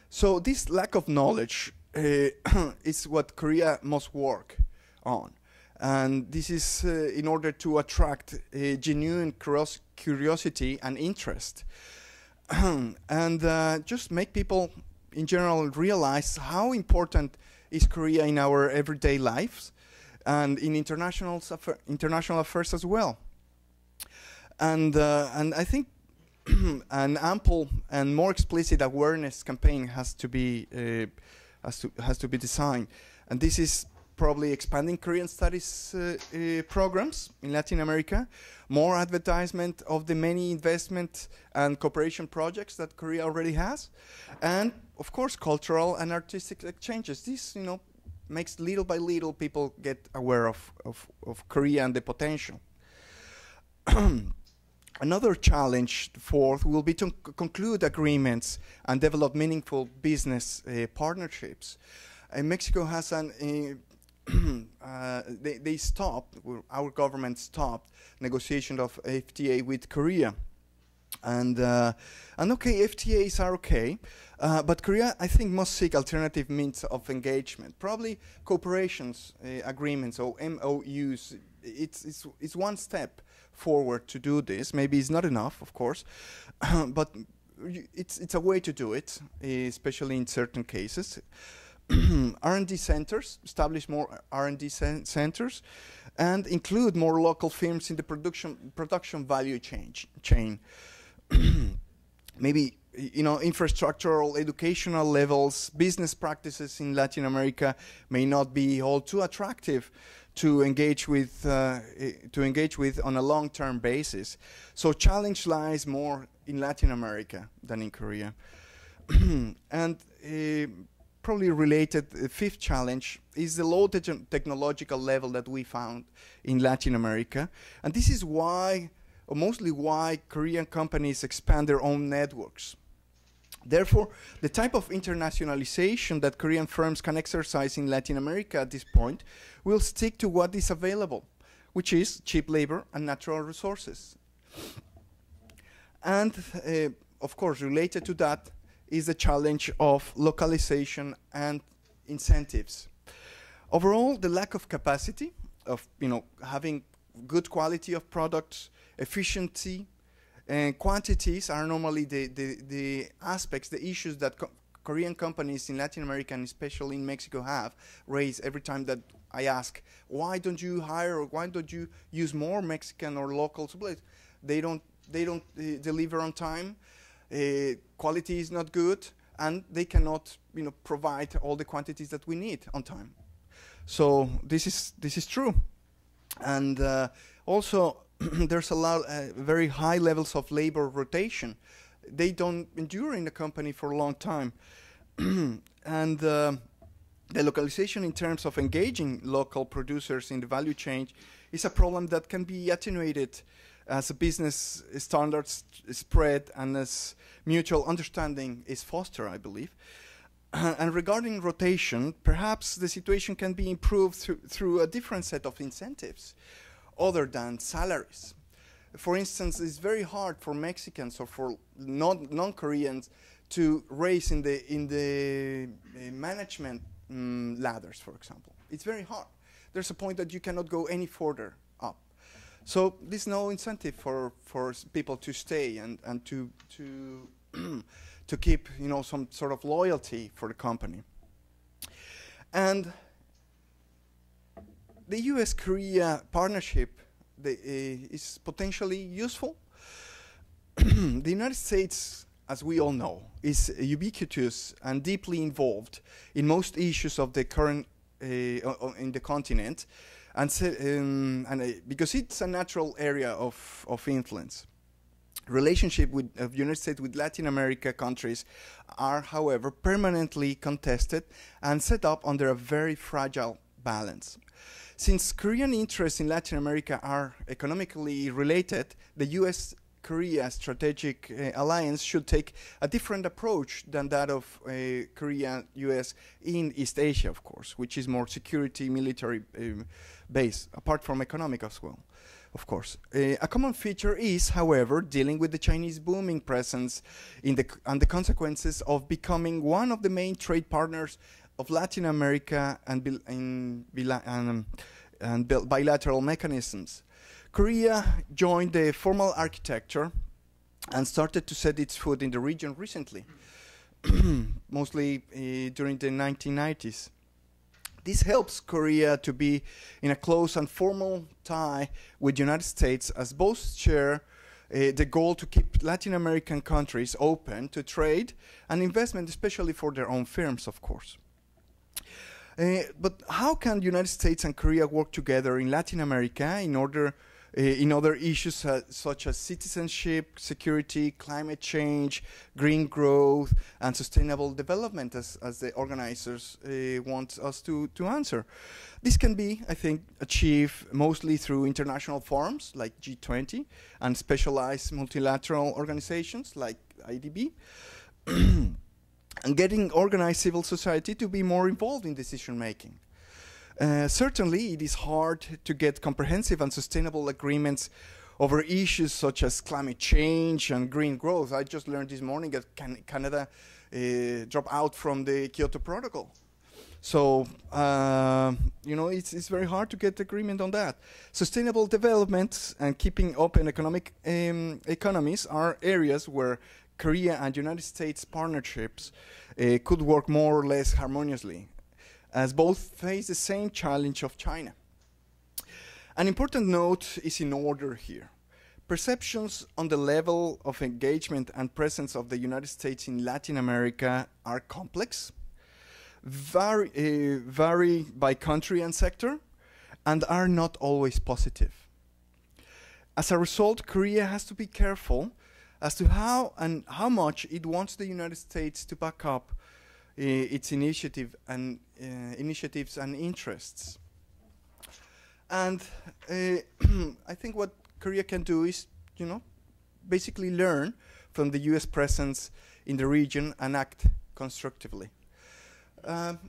So this lack of knowledge is what Korea must work on. And this is in order to attract genuine curiosity and interest. And just make people in general realize how important is Korea in our everyday lives and in international affairs as well. And I think an ample and more explicit awareness campaign has to be designed, and this is probably expanding Korean studies programs in Latin America, more advertisement of the many investment and cooperation projects that Korea already has, and of course cultural and artistic exchanges. This makes little by little people get aware of Korea and the potential. Another challenge, fourth, will be to conclude agreements and develop meaningful business partnerships. Mexico has they stopped, our government stopped negotiation of FTA with Korea. And okay, FTAs are okay, but Korea, I think, must seek alternative means of engagement. Probably cooperations agreements or MOUs. It's one step forward to do this. Maybe it's not enough, of course, but it's a way to do it, especially in certain cases. R&D centers, establish more R&D centers, and include more local firms in the production value chain. Maybe infrastructural, educational levels, business practices in Latin America may not be all too attractive to engage with on a long-term basis. So challenge lies more in Latin America than in Korea. And probably related, the fifth challenge is the low technological level that we found in Latin America. And this is why, or mostly why, Korean companies expand their own networks. Therefore, the type of internationalization that Korean firms can exercise in Latin America at this point will stick to what is available, which is cheap labor and natural resources. And, of course, related to that is the challenge of localization and incentives. Overall, the lack of capacity of having good quality of products, efficiency, and quantities are normally the aspects, the issues that Korean companies in Latin America and especially in Mexico have raised every time that I ask, why don't you hire or why don't you use more Mexican or local suppliers? They don't deliver on time. Quality is not good, and they cannot, provide all the quantities that we need on time. So this is true, and also there's a lot, very high levels of labor rotation. They don't endure in the company for a long time, and the localization in terms of engaging local producers in the value chain is a problem that can be attenuated as business standards spread and as mutual understanding is fostered, I believe. And regarding rotation, perhaps the situation can be improved through a different set of incentives other than salaries. For instance, it's very hard for Mexicans or for non-Koreans to raise in the management ladders, for example. It's very hard. There's a point that you cannot go any further up. So there's no incentive for people to stay and to to keep, some sort of loyalty for the company. And the U.S. Korea partnership is potentially useful. The United States, as we all know, is ubiquitous and deeply involved in most issues of the current in the continent, and because it's a natural area of influence. Relationship with the United States with Latin America countries are, however, permanently contested and set up under a very fragile balance. Since Korean interests in Latin America are economically related, the U.S. Korea strategic alliance should take a different approach than that of Korea-U.S. in East Asia, of course, which is more security, military based, apart from economic as well, of course. A common feature is, however, dealing with the Chinese booming presence and the consequences of becoming one of the main trade partners of Latin America and bilateral mechanisms. Korea joined the formal architecture and started to set its foot in the region recently, mostly during the 1990s. This helps Korea to be in a close and formal tie with the United States, as both share the goal to keep Latin American countries open to trade and investment, especially for their own firms, of course. But how can the United States and Korea work together in Latin America in other issues such as citizenship, security, climate change, green growth, and sustainable development, as the organizers want us to answer? This can be, I think, achieved mostly through international forums like G20 and specialized multilateral organizations like IDB, and getting organized civil society to be more involved in decision making. Certainly, it is hard to get comprehensive and sustainable agreements over issues such as climate change and green growth. I just learned this morning that Canada dropped out from the Kyoto Protocol. So, it's very hard to get agreement on that. Sustainable development and keeping open economic economies are areas where Korea and United States partnerships could work more or less harmoniously, as both face the same challenge of China. An important note is in order here. Perceptions on the level of engagement and presence of the United States in Latin America are complex, vary by country and sector, and are not always positive. As a result, Korea has to be careful as to how much it wants the United States to back up its initiatives and interests. And I think what Korea can do is, basically learn from the U.S. presence in the region and act constructively.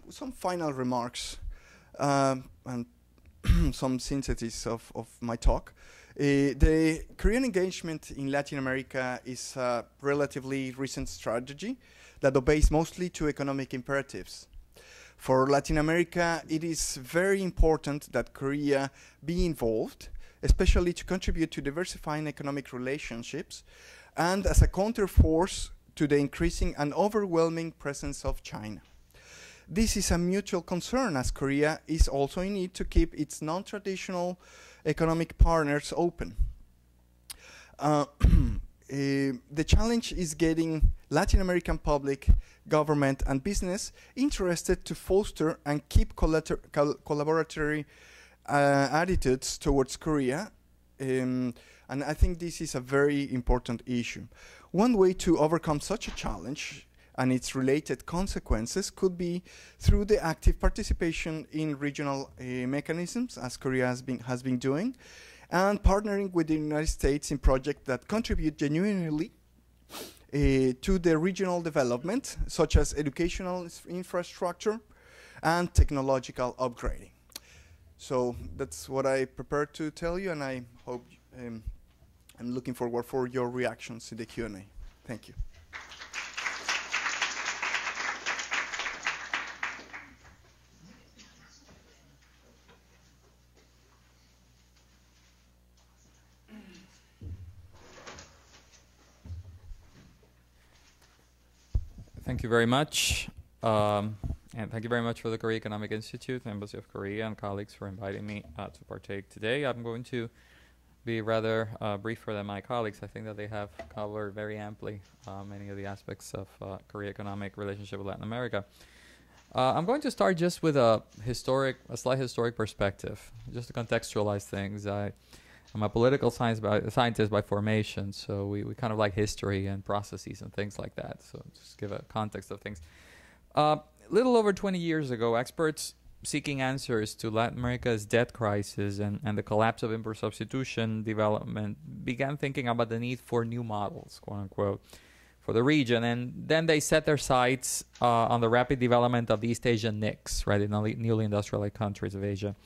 Some final remarks and some synthesis of my talk. The Korean engagement in Latin America is a relatively recent strategy that obeys mostly to economic imperatives. For Latin America, it is very important that Korea be involved, especially to contribute to diversifying economic relationships and as a counterforce to the increasing and overwhelming presence of China. This is a mutual concern, as Korea is also in need to keep its non-traditional economic partners open. the challenge is getting Latin American public, government, and business interested to foster and keep collaboratory attitudes towards Korea. And I think this is a very important issue. One way to overcome such a challenge and its related consequences could be through the active participation in regional mechanisms, as Korea has been doing, and partnering with the United States in projects that contribute genuinely to the regional development, such as educational infrastructure and technological upgrading. So that's what I prepared to tell you, and I hope I'm looking forward for your reactions in the Q&A. Thank you. Thank you very much. And thank you very much for the Korea Economic Institute, the Embassy of Korea, and colleagues for inviting me to partake today. I'm going to be rather briefer than my colleagues. I think that they have covered very amply many of the aspects of Korea economic relationship with Latin America. I'm going to start just with a slight historic perspective, just to contextualize things. I'm a political scientist by formation, so we kind of like history and processes and things like that. So just give a context of things. Little over 20 years ago, experts seeking answers to Latin America's debt crisis and the collapse of import substitution development began thinking about the need for new models, quote unquote, for the region. And then they set their sights on the rapid development of the East Asian NICs, right, the newly industrialized countries of Asia.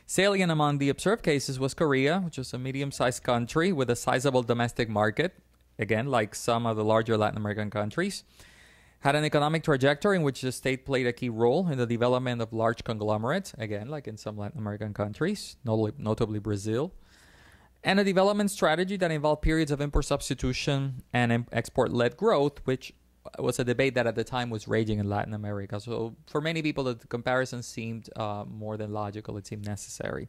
Salient among the observed cases was Korea, which is a medium-sized country with a sizable domestic market, again, like some of the larger Latin American countries, had an economic trajectory in which the state played a key role in the development of large conglomerates, again, like in some Latin American countries, notably Brazil, and a development strategy that involved periods of import substitution and export-led growth, which was a debate that at the time was raging in Latin America. So for many people, the comparison seemed more than logical. It seemed necessary.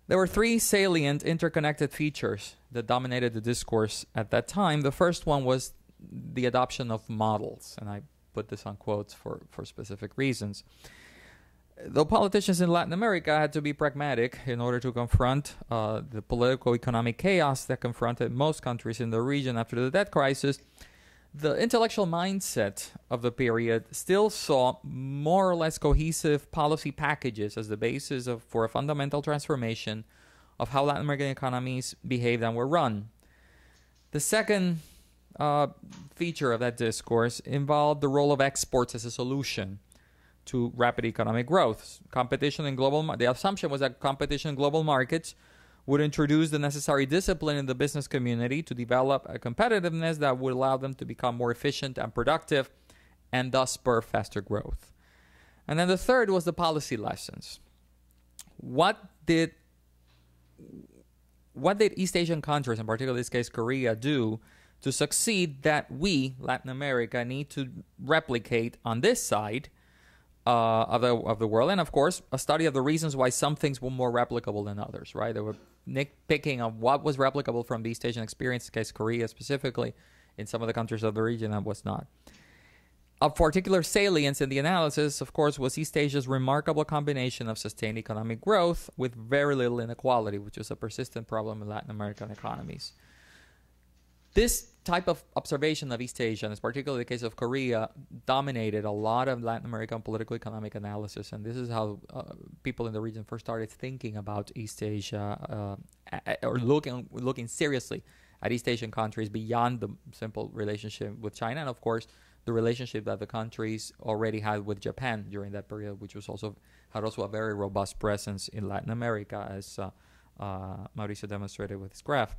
There were three salient interconnected features that dominated the discourse at that time. The first one was the adoption of models, and I put this on quotes for specific reasons. Though politicians in Latin America had to be pragmatic in order to confront the political-economic chaos that confronted most countries in the region after the debt crisis, the intellectual mindset of the period still saw more or less cohesive policy packages as the basis for a fundamental transformation of how Latin American economies behaved and were run. The second feature of that discourse involved the role of exports as a solution to rapid economic growth. The assumption was that competition in global markets would introduce the necessary discipline in the business community to develop a competitiveness that would allow them to become more efficient and productive and thus spur faster growth. And then the third was the policy lessons. What did East Asian countries, in particular in this case Korea, do to succeed that we, Latin America, need to replicate on this side of the world? And of course, a study of the reasons why some things were more replicable than others, right? They were nitpicking of what was replicable from the East Asian experience, in case Korea specifically, in some of the countries of the region, and was not. Of particular salience in the analysis, of course, was East Asia's remarkable combination of sustained economic growth with very little inequality, which is a persistent problem in Latin American economies. This type of observation of East Asia, and it's particularly the case of Korea, dominated a lot of Latin American political economic analysis, and this is how people in the region first started thinking about East Asia, or looking seriously at East Asian countries beyond the simple relationship with China, and of course the relationship that the countries already had with Japan during that period, which was had a very robust presence in Latin America, as Mauricio demonstrated with his graph.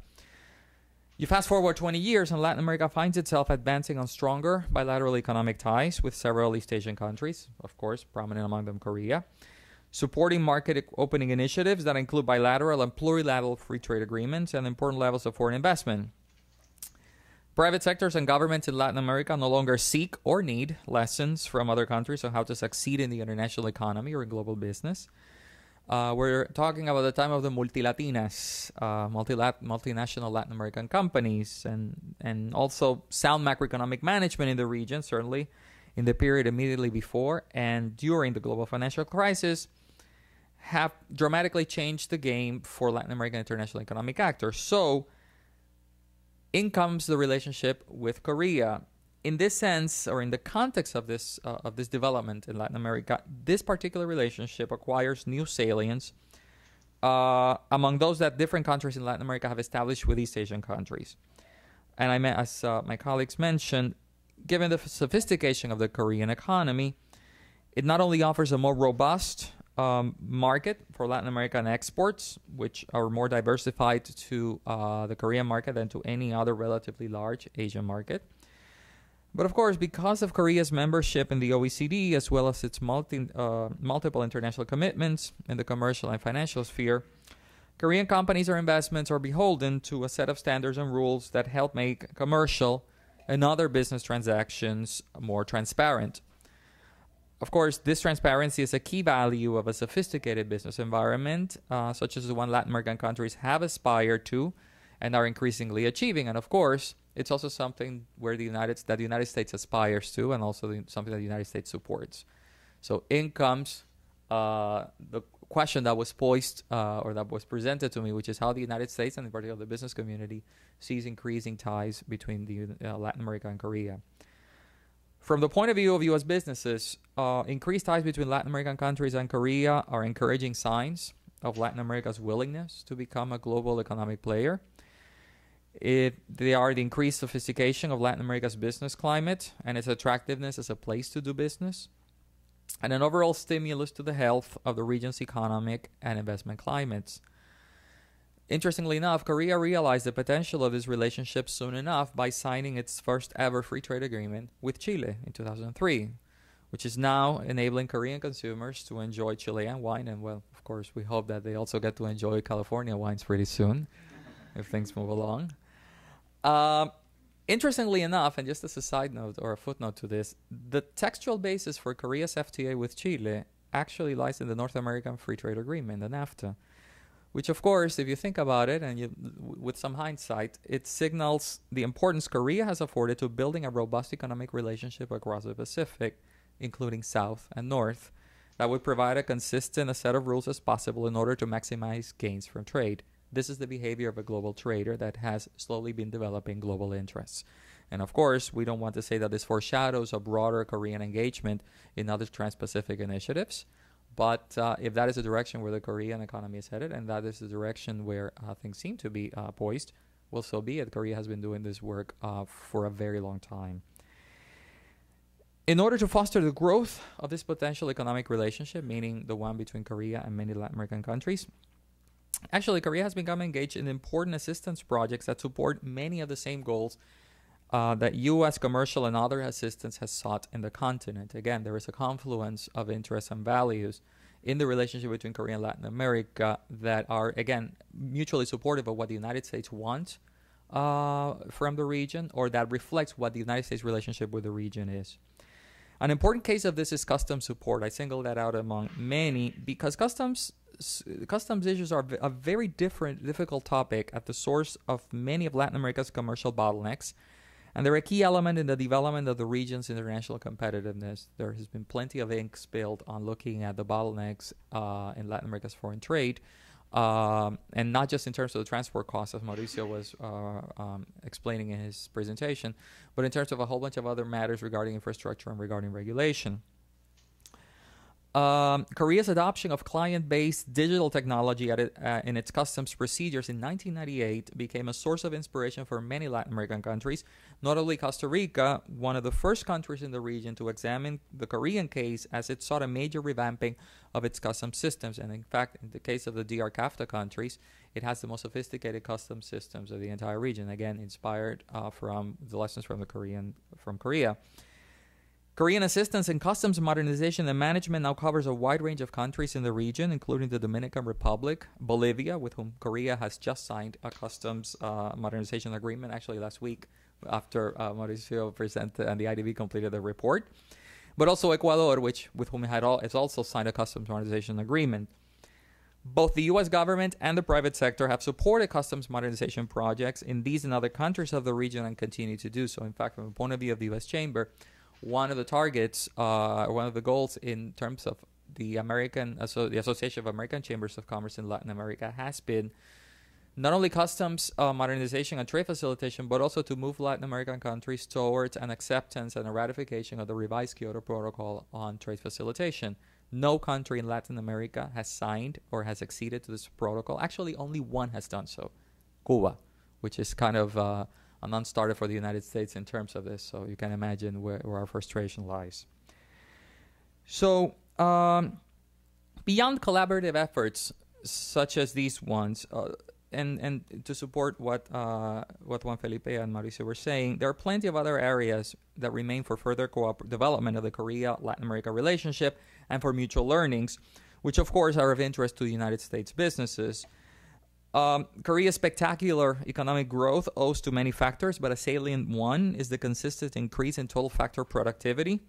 You fast forward 20 years and Latin America finds itself advancing on stronger bilateral economic ties with several East Asian countries, of course, prominent among them Korea, supporting market opening initiatives that include bilateral and plurilateral free trade agreements and important levels of foreign investment. Private sectors and governments in Latin America no longer seek or need lessons from other countries on how to succeed in the international economy or in global business. We're talking about the time of the multilatinas, multinational Latin American companies, and also sound macroeconomic management in the region, certainly in the period immediately before and during the global financial crisis, have dramatically changed the game for Latin American international economic actors. So, in comes the relationship with Korea. In this sense, or in the context of this development in Latin America, this particular relationship acquires new salience among those that different countries in Latin America have established with East Asian countries. And I meant, as my colleagues mentioned, given the sophistication of the Korean economy, it not only offers a more robust market for Latin American exports, which are more diversified to the Korean market than to any other relatively large Asian market. But of course, because of Korea's membership in the OECD, as well as its multiple international commitments in the commercial and financial sphere, Korean companies or investments are beholden to a set of standards and rules that help make commercial and other business transactions more transparent. Of course, this transparency is a key value of a sophisticated business environment, such as the one Latin American countries have aspired to and are increasingly achieving. And of course, it's also something where the United States aspires to, and also something that the United States supports. So in comes the question that was posed or that was presented to me, which is how the United States, and in particular the business community, sees increasing ties between the Latin America and Korea. From the point of view of U.S. businesses, increased ties between Latin American countries and Korea are encouraging signs of Latin America's willingness to become a global economic player. They are the increased sophistication of Latin America's business climate and its attractiveness as a place to do business, and an overall stimulus to the health of the region's economic and investment climates. Interestingly enough, Korea realized the potential of this relationship soon enough by signing its first ever free trade agreement with Chile in 2003, which is now enabling Korean consumers to enjoy Chilean wine. And, well, of course, we hope that they also get to enjoy California wines pretty soon, if things move along. Interestingly enough, and just as a side note or a footnote to this, the textual basis for Korea's FTA with Chile actually lies in the North American Free Trade Agreement, the NAFTA, which, of course, if you think about it, and with some hindsight, it signals the importance Korea has afforded to building a robust economic relationship across the Pacific, including South and North, that would provide a consistent set of rules as possible in order to maximize gains from trade. This is the behavior of a global trader that has slowly been developing global interests. And of course, we don't want to say that this foreshadows a broader Korean engagement in other trans-Pacific initiatives. But if that is the direction where the Korean economy is headed, and that is the direction where things seem to be poised, well, so be it. Korea has been doing this work for a very long time. In order to foster the growth of this potential economic relationship, meaning the one between Korea and many Latin American countries, actually, Korea has become engaged in important assistance projects that support many of the same goals that U.S. commercial and other assistance has sought in the continent. Again, there is a confluence of interests and values in the relationship between Korea and Latin America that are, again, mutually supportive of what the United States wants from the region, or that reflects what the United States' relationship with the region is. An important case of this is customs support. I single that out among many because customs issues are a very difficult topic at the source of many of Latin America's commercial bottlenecks, and they're a key element in the development of the region's international competitiveness. There has been plenty of ink spilled on looking at the bottlenecks in Latin America's foreign trade, and not just in terms of the transport costs, as Mauricio was explaining in his presentation, but in terms of a whole bunch of other matters regarding infrastructure and regarding regulation. Korea's adoption of client-based digital technology in its customs procedures in 1998 became a source of inspiration for many Latin American countries, notably Costa Rica, one of the first countries in the region to examine the Korean case as it sought a major revamping of its customs systems. And in fact, in the case of the DR CAFTA countries, it has the most sophisticated customs systems of the entire region, again, inspired from the lessons from Korea. Korean assistance in customs modernization and management now covers a wide range of countries in the region, including the Dominican Republic, Bolivia, with whom Korea has just signed a customs modernization agreement, actually last week after Mauricio presented and the IDB completed the report, but also Ecuador, with whom it has also signed a customs modernization agreement. Both the U.S. government and the private sector have supported customs modernization projects in these and other countries of the region and continue to do so. In fact, from the point of view of the U.S. Chamber, one of the targets, one of the goals in terms of the the Association of American Chambers of Commerce in Latin America has been not only customs modernization and trade facilitation, but also to move Latin American countries towards an acceptance and a ratification of the revised Kyoto Protocol on trade facilitation. No country in Latin America has signed or has acceded to this protocol. Actually, only one has done so, Cuba, which is kind of a non-starter for the United States in terms of this. So you can imagine where our frustration lies. So beyond collaborative efforts such as these ones, and to support what Juan Felipe and Mauricio were saying, there are plenty of other areas that remain for further development of the Korea-Latin America relationship and for mutual learnings, which of course are of interest to the United States businesses. Korea's spectacular economic growth owes to many factors, but a salient one is the consistent increase in total factor productivity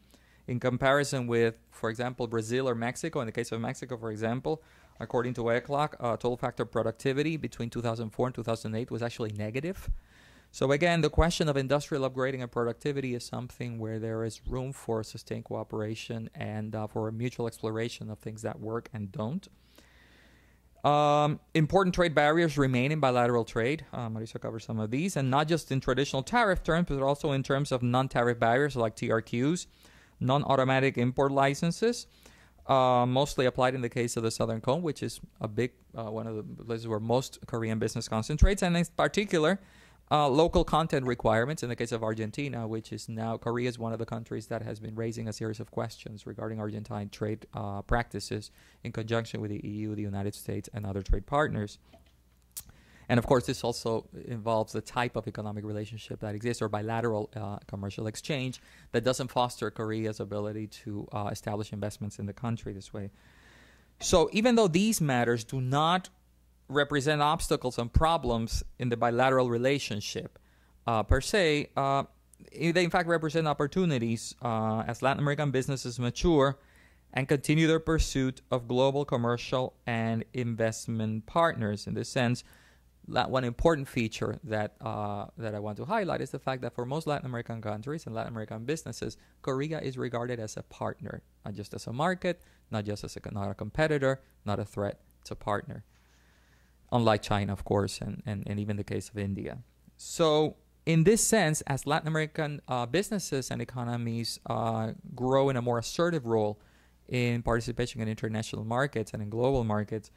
in comparison with, for example, Brazil or Mexico. In the case of Mexico, for example, according to ECLOC, total factor productivity between 2004 and 2008 was actually negative. So again, the question of industrial upgrading and productivity is something where there is room for sustained cooperation and for a mutual exploration of things that work and don't. Important trade barriers remain in bilateral trade. Mauricio covers some of these, and not just in traditional tariff terms, but also in terms of non-tariff barriers like TRQs, non-automatic import licenses, mostly applied in the case of the Southern Cone, which is a big one of the places where most Korean business concentrates, and in particular, local content requirements in the case of Argentina, which is now Korea is one of the countries that has been raising a series of questions regarding Argentine trade practices in conjunction with the EU, the United States, and other trade partners. And of course, this also involves the type of economic relationship that exists, or bilateral commercial exchange, that doesn't foster Korea's ability to establish investments in the country this way. So even though these matters do not represent obstacles and problems in the bilateral relationship per se, they in fact represent opportunities as Latin American businesses mature and continue their pursuit of global commercial and investment partners. In this sense, one important feature that I want to highlight is the fact that for most Latin American countries and Latin American businesses, Korea is regarded as a partner, not just as a market, not just as not a competitor, not a threat, it's a partner. Unlike China, of course, and even the case of India. So in this sense, as Latin American businesses and economies grow in a more assertive role in participation in international markets and in global markets,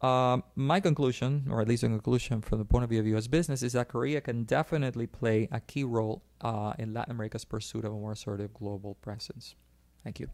my conclusion, or at least a conclusion from the point of view of U.S. business, is that Korea can definitely play a key role in Latin America's pursuit of a more assertive global presence. Thank you.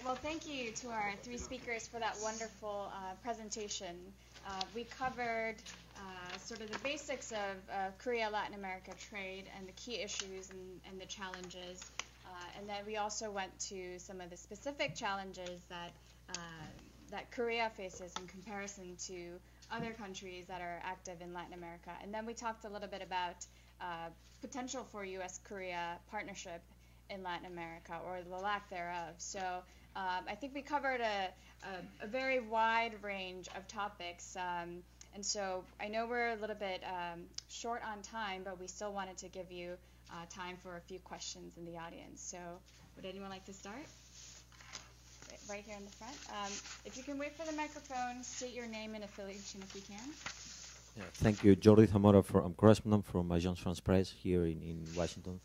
Well, thank you to our three speakers for that wonderful presentation. We covered sort of the basics of Korea-Latin America trade and the key issues and the challenges. And then we also went to some of the specific challenges that Korea faces in comparison to other countries that are active in Latin America. And then we talked a little bit about potential for U.S. Korea partnership in Latin America, or the lack thereof. So I think we covered a very wide range of topics. And so I know we're a little bit short on time, but we still wanted to give you time for a few questions in the audience. So would anyone like to start? Right here in the front. If you can wait for the microphone, state your name and affiliation if you can. Yeah, thank you. Jordi Zamora, I'm correspondent from Agence France Presse here in Washington.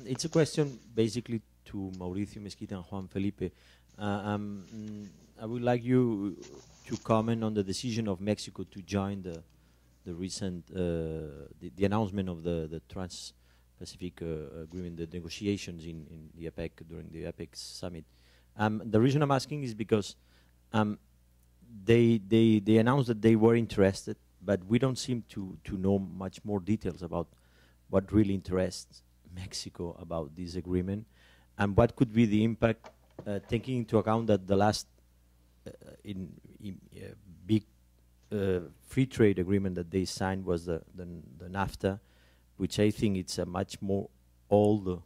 It's a question basically to Mauricio, Mesquita, and Juan Felipe. I would like you to comment on the decision of Mexico to join the recent the announcement of the Trans-Pacific Agreement, the negotiations in the APEC during the APEC summit. The reason I'm asking is because they announced that they were interested, but we don't seem to know much more details about what really interests Mexico about this agreement, and what could be the impact, taking into account that the last big free trade agreement that they signed was the NAFTA, which I think it's a much more old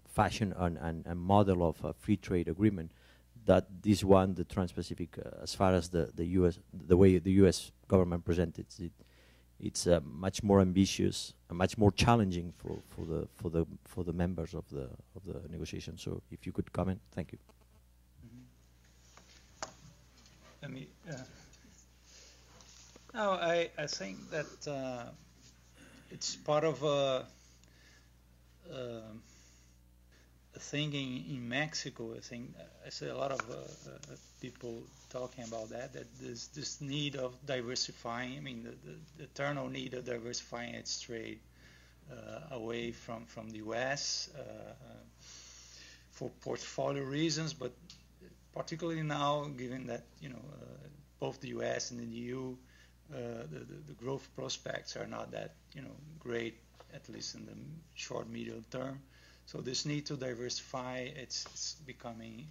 fashion and model of a free trade agreement. That this one, the Trans-Pacific, as far as the U.S., the way the U.S. government presented it, it's much more ambitious and much more challenging for the members of the negotiation. So, if you could comment, thank you. Let me. No, I think that it's part of a thing in Mexico. I think I see a lot of people talking about that there's this need of diversifying. I mean, the eternal need of diversifying its trade away from the U.S. For portfolio reasons, but particularly now, given that both the U.S. and the EU, the growth prospects are not that great, at least in the short medium term. So this need to diversify, it's becoming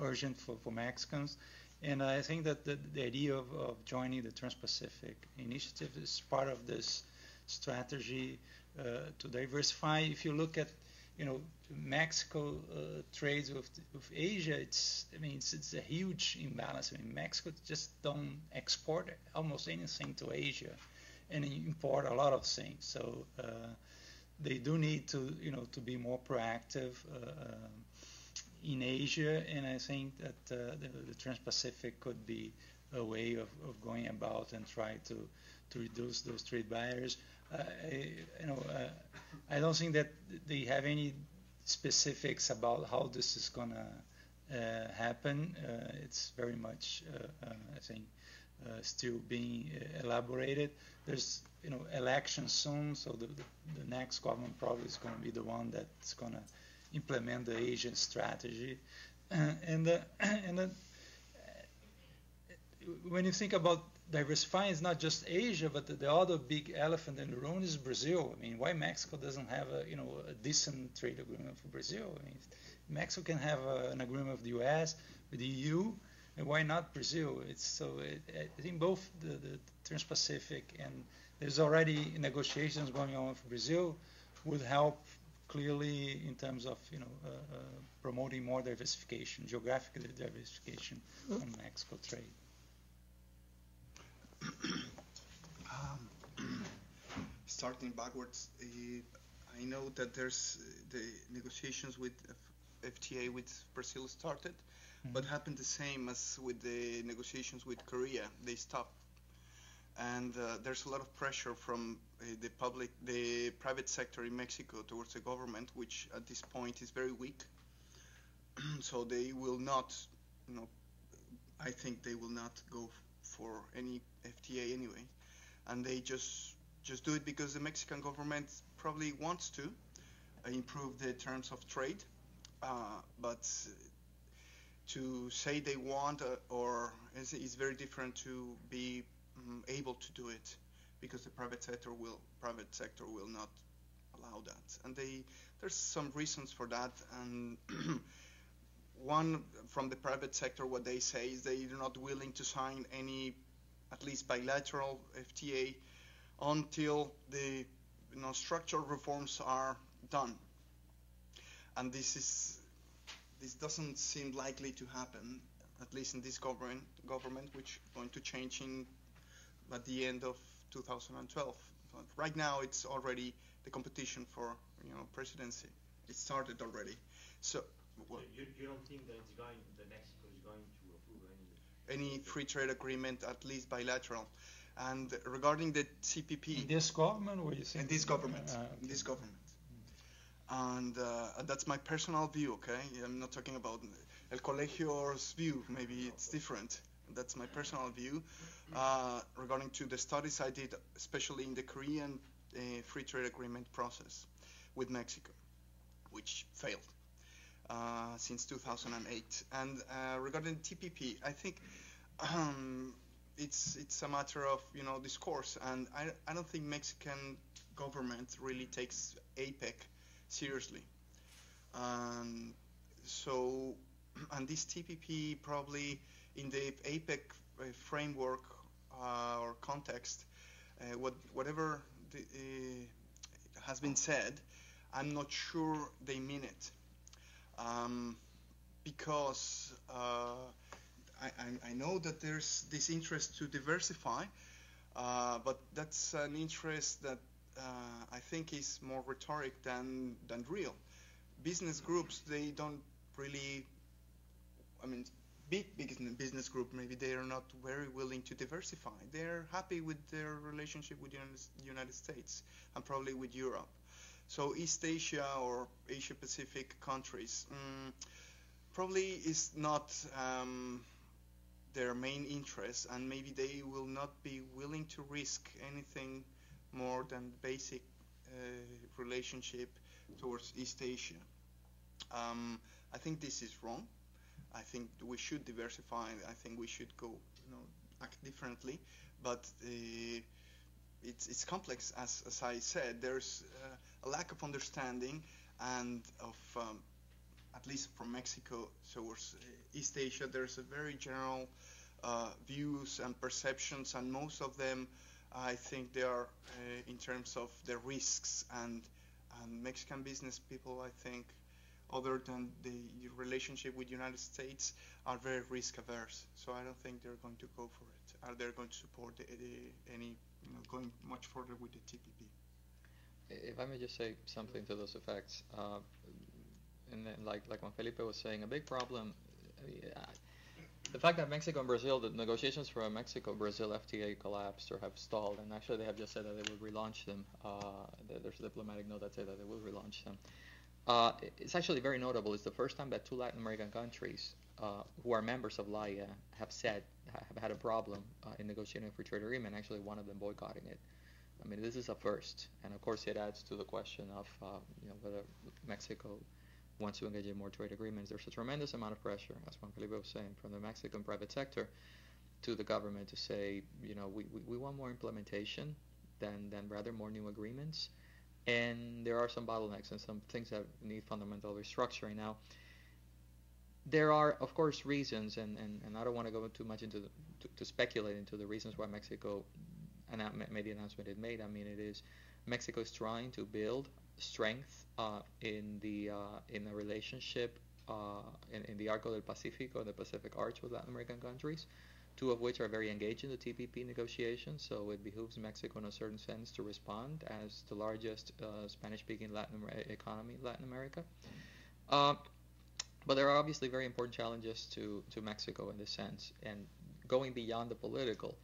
urgent for Mexicans, and I think that the idea of joining the Trans-Pacific Initiative is part of this strategy to diversify. If you look at Mexico trades with Asia, it's a huge imbalance. I mean, Mexico just don't export almost anything to Asia, and import a lot of things. So they do need to to be more proactive in Asia, and I think that the Trans-Pacific could be a way of going about and try to reduce those trade barriers. I don't think that they have any specifics about how this is gonna happen. It's very much, I think, still being elaborated. There's elections soon, so the next government probably is going to be the one that's going to implement the Asian strategy. And then when you think about diversifying, it's not just Asia, but the other big elephant in the room is Brazil. I mean, why Mexico doesn't have a decent trade agreement for Brazil? I mean, Mexico can have an agreement with the U.S., with the EU, and why not Brazil? I think both the Trans-Pacific and there's already negotiations going on with Brazil would help clearly in terms of promoting more diversification, geographic diversification on Mexico trade. Starting backwards, I know that there's the negotiations with FTA with Brazil started, but happened the same as with the negotiations with Korea. They stopped, and there's a lot of pressure from the private sector in Mexico towards the government, which at this point is very weak. So they will not, I think they will not go for any FTA anyway, and they just do it because the Mexican government probably wants to improve the terms of trade, but to say they want is very different to be able to do it, because the private sector will not allow that, and there's some reasons for that. And one, from the private sector, what they say is they're not willing to sign any, at least bilateral FTA, until the structural reforms are done, and this doesn't seem likely to happen, at least in this government, which is going to change at the end of 2012. But right now, it's already the competition for presidency. It started already. So you don't think that Mexico is going to approve any free trade agreement, at least bilateral? And regarding the TPP, in this government, or you think in this government, in this government. And that's my personal view, okay? I'm not talking about El Colegio's view. Maybe it's different. That's my personal view. Regarding to the studies I did, especially in the Korean free trade agreement process with Mexico, which failed since 2008. And regarding TPP, I think it's a matter of discourse, and I don't think Mexican government really takes APEC seriously. So, and this TPP probably in the APEC framework or context, whatever has been said, I'm not sure they mean it, because I know that there's this interest to diversify, but that's an interest that I think is more rhetoric than real. Business groups, they don't really, I mean, big business group, maybe they are not very willing to diversify. They're happy with their relationship with the United States and probably with Europe. So East Asia or Asia Pacific countries probably is not their main interest, and maybe they will not be willing to risk anything more than basic relationship towards East Asia. I think this is wrong. I think we should diversify. I think we should go, act differently. But it's complex, as I said. There's a lack of understanding, and of at least from Mexico towards East Asia, there's a very general views and perceptions, and most of them, I think, they are in terms of the risks, and Mexican business people, I think, other than the relationship with the United States, are very risk averse. So I don't think they're going to go for it. Are they going to support any going much further with the TPP? If I may just say something to those effects, and then like when Felipe was saying, a big problem, the fact that Mexico and Brazil, the negotiations for a Mexico-Brazil FTA collapsed or have stalled, and actually they have just said that they will relaunch them. There's a diplomatic note that says that they will relaunch them. It's actually very notable. It's the first time that two Latin American countries who are members of LAIA have had a problem in negotiating a free trade agreement, actually one of them boycotting it. I mean, this is a first, and of course it adds to the question of whether Mexico wants to engage in more trade agreements. There's a tremendous amount of pressure, as Juan Felipe was saying, from the Mexican private sector to the government to say, we want more implementation than rather more new agreements. And there are some bottlenecks and some things that need fundamental restructuring. Now, there are, of course, reasons, and I don't want to go too much into to speculate into the reasons why Mexico made the announcement it made. I mean, it is Mexico is trying to build strength in the relationship in the Arco del Pacifico, the Pacific Arch with Latin American countries, two of which are very engaged in the TPP negotiations. So it behooves Mexico in a certain sense to respond as the largest Spanish-speaking economy in Latin America. But there are obviously very important challenges to Mexico in this sense. And going beyond the political,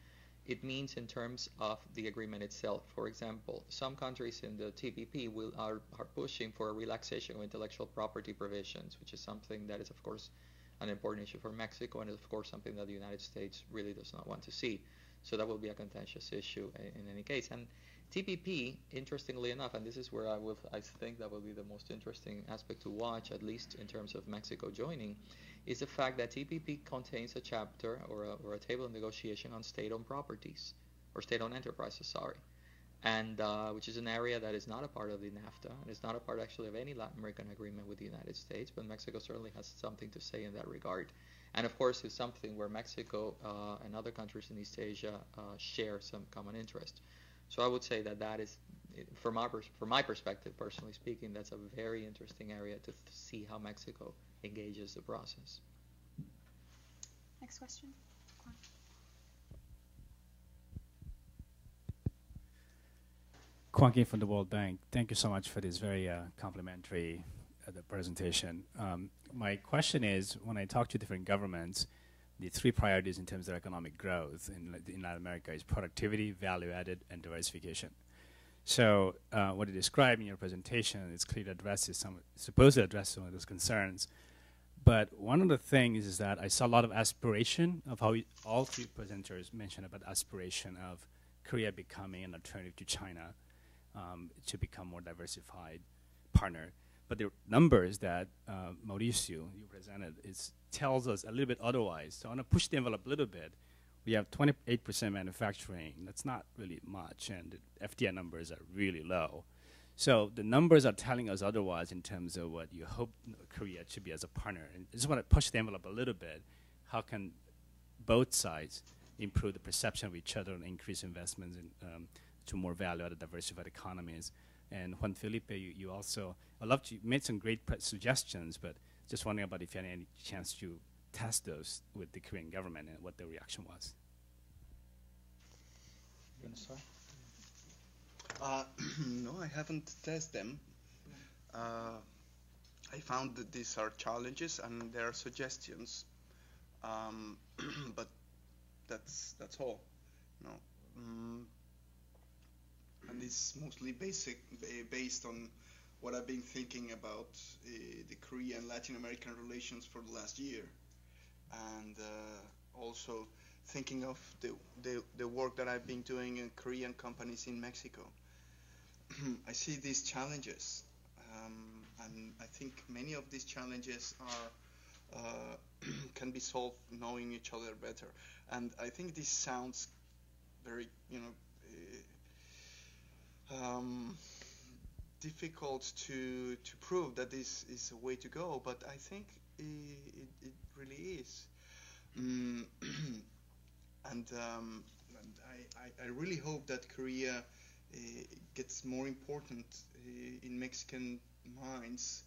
it means in terms of the agreement itself. For example, some countries in the TPP are pushing for a relaxation of intellectual property provisions, which is something that is, of course, an important issue for Mexico, and is, of course, something that the United States really does not want to see. So that will be a contentious issue in any case. And TPP, interestingly enough, and this is where I think that will be the most interesting aspect to watch, at least in terms of Mexico joining, is the fact that TPP contains a chapter or a table of negotiation on state-owned properties, or state-owned enterprises, sorry, and which is an area that is not a part of the NAFTA, and it's not a part actually of any Latin American agreement with the United States, but Mexico certainly has something to say in that regard. And of course, it's something where Mexico and other countries in East Asia share some common interest. So I would say that is, from my perspective, personally speaking, that's a very interesting area to see how Mexico engages the process. Next question. Juan. Juan Kim from the World Bank. Thank you so much for this very complimentary presentation. My question is, when I talk to different governments, the three priorities in terms of economic growth in Latin America is productivity, value added, and diversification. So what you described in your presentation, it's clearly supposed to address some of those concerns. But one of the things is that I saw a lot of aspiration of how all three presenters mentioned about aspiration of Korea becoming an alternative to China, to become more diversified partner. But the numbers that Mauricio, you presented, tells us a little bit otherwise. So I want to push the envelope a little bit. we have 28% manufacturing. That's not really much, and the FDI numbers are really low. So the numbers are telling us otherwise in terms of what you hope Korea should be as a partner. And I just want to push the envelope a little bit. How can both sides improve the perception of each other and increase investments in, to more value-added, diversified economies? And Juan Felipe, you also, you made some great suggestions, but just wondering about if you had any chance to test those with the Korean government and what the reaction was. You want to start? No, I haven't tested them. I found that these are challenges and there are suggestions, but that's all. No, and it's mostly based on what I've been thinking about the Korea and Latin American relations for the last year, and also thinking of the work that I've been doing in Korean companies in Mexico. I see these challenges, and I think many of these challenges are can be solved knowing each other better. And I think this sounds very, difficult to prove that this is a way to go, but I think it really is. And I really hope that Korea gets more important in Mexican minds.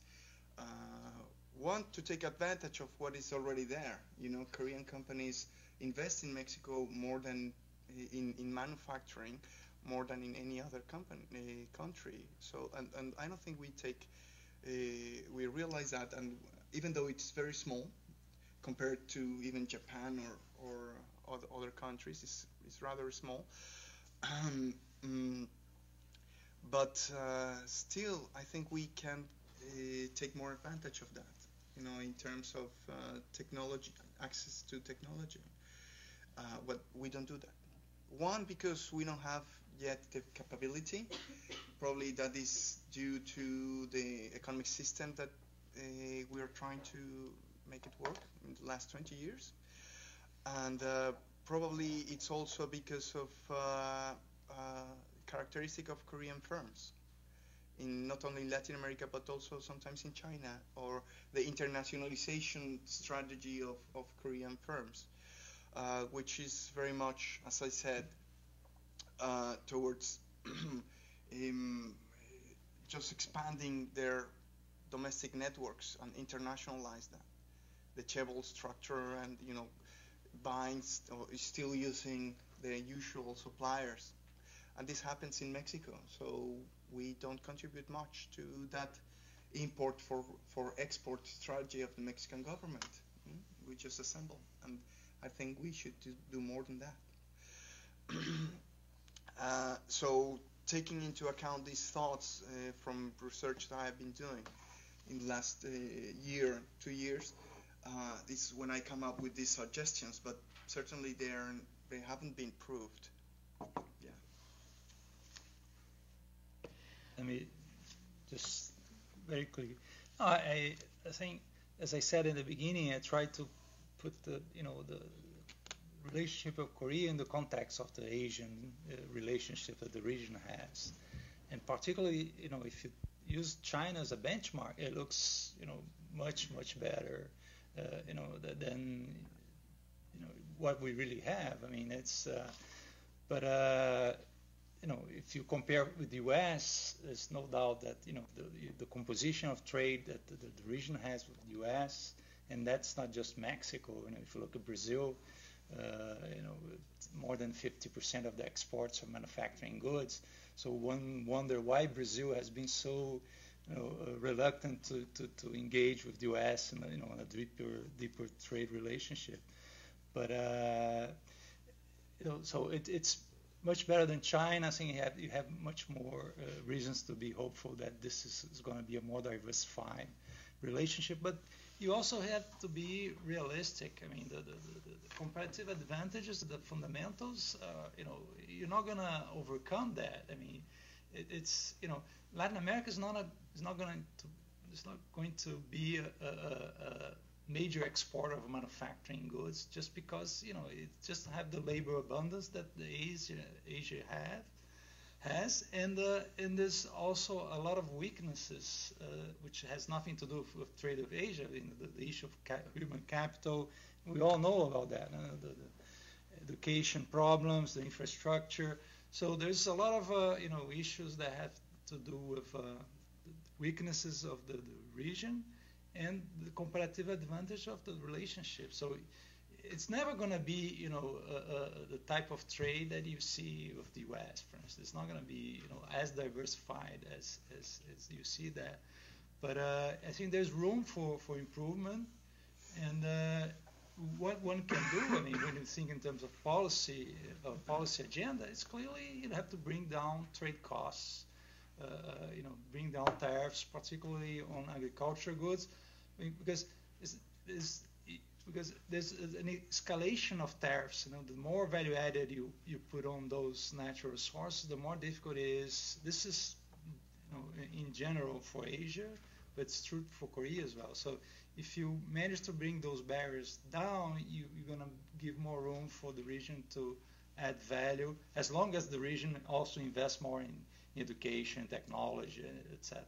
Want to take advantage of what is already there. Korean companies invest in Mexico more than in manufacturing, more than in any other country. So, and I don't think we realize that, and even though it's very small compared to even Japan or other countries, it's rather small. But still, I think we can take more advantage of that, in terms of technology, access to technology. But we don't do that. One, because we don't have yet the capability. Probably that is due to the economic system that we are trying to make it work in the last 20 years. And probably it's also because of characteristic of Korean firms, in not only Latin America but also sometimes in China, or the internationalization strategy of Korean firms, which is very much, as I said, towards just expanding their domestic networks and internationalize that. The chaebol structure and buying or still using the usual suppliers. And this happens in Mexico, so we don't contribute much to that import for export strategy of the Mexican government. We just assemble, and I think we should do more than that. So taking into account these thoughts from research that I've been doing in the last year, 2 years, this is when I come up with these suggestions, but certainly they haven't been proved. Yeah. Let me just very quickly. I think, as I said in the beginning, I tried to put the relationship of Korea in the context of the Asian relationship that the region has, and particularly, if you use China as a benchmark, it looks, much better, than what we really have. I mean, it's, but if you compare with the U.S., there's no doubt that the composition of trade that the region has with the U.S., and that's not just Mexico. If you look at Brazil, more than 50% of the exports are manufacturing goods. So one wonder why Brazil has been so reluctant to engage with the U.S. in a deeper trade relationship. But so it's much better than China. I think you have much more reasons to be hopeful that this is going to be a more diversified relationship. But you also have to be realistic. I mean, the competitive advantages, the fundamentals, you're not going to overcome that. I mean, it's Latin America is not going to be major exporter of manufacturing goods, just because it just have the labor abundance that the Asia has, and there's also a lot of weaknesses, which has nothing to do with trade of Asia. The issue of human capital, we all know about that. The education problems, the infrastructure. So there's a lot of issues that have to do with weaknesses of the region and the comparative advantage of the relationship. So it's never going to be, the type of trade that you see with the U.S., for instance. It's not going to be, as diversified as you see that. But I think there's room for improvement. And what one can do, when you think in terms of policy agenda, it's clearly you have to bring down trade costs, bring down tariffs, particularly on agricultural goods, because there's an escalation of tariffs. The more value added you put on those natural resources, the more difficult it is. This is, in general for Asia, but it's true for Korea as well. So if you manage to bring those barriers down, you're going to give more room for the region to add value, as long as the region also invests more in education, technology, etc.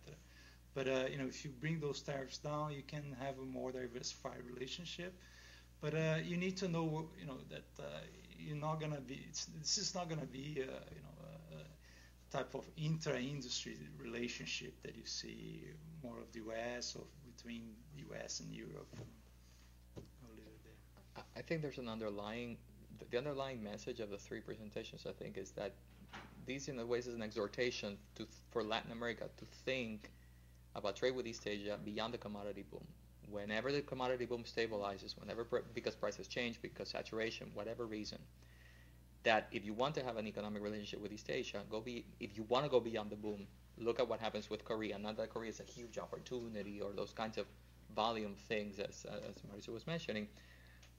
But if you bring those tariffs down, you can have a more diversified relationship. But you need to know, that you're not going to be. This is not going to be, a type of intra-industry relationship that you see more of the U.S. or between the U.S. and Europe. I'll leave it there. I think there's the underlying message of the three presentations, I think, is that these, in a ways, is an exhortation for Latin America to think about trade with East Asia beyond the commodity boom. Whenever the commodity boom stabilizes, because prices change, because saturation, whatever reason, that if you want to have an economic relationship with East Asia, if you want to go beyond the boom, look at what happens with Korea. Not that Korea is a huge opportunity or those kinds of volume things, as Mauricio was mentioning,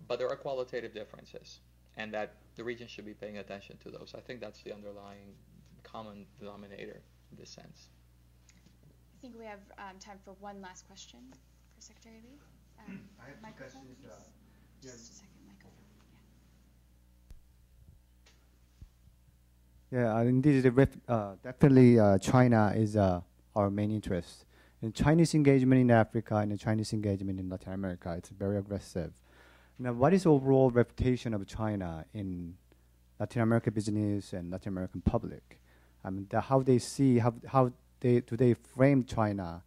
but there are qualitative differences, and that the region should be paying attention to those. I think that's the underlying common denominator in this sense. I think we have time for one last question for Secretary Lee. I have two questions. Just a second, microphone. Yeah, indeed, definitely China is our main interest. And Chinese engagement in Africa and the Chinese engagement in Latin America, it's very aggressive. Now, what is the overall reputation of China in Latin American business and Latin American public? I mean, how they see, how do they frame China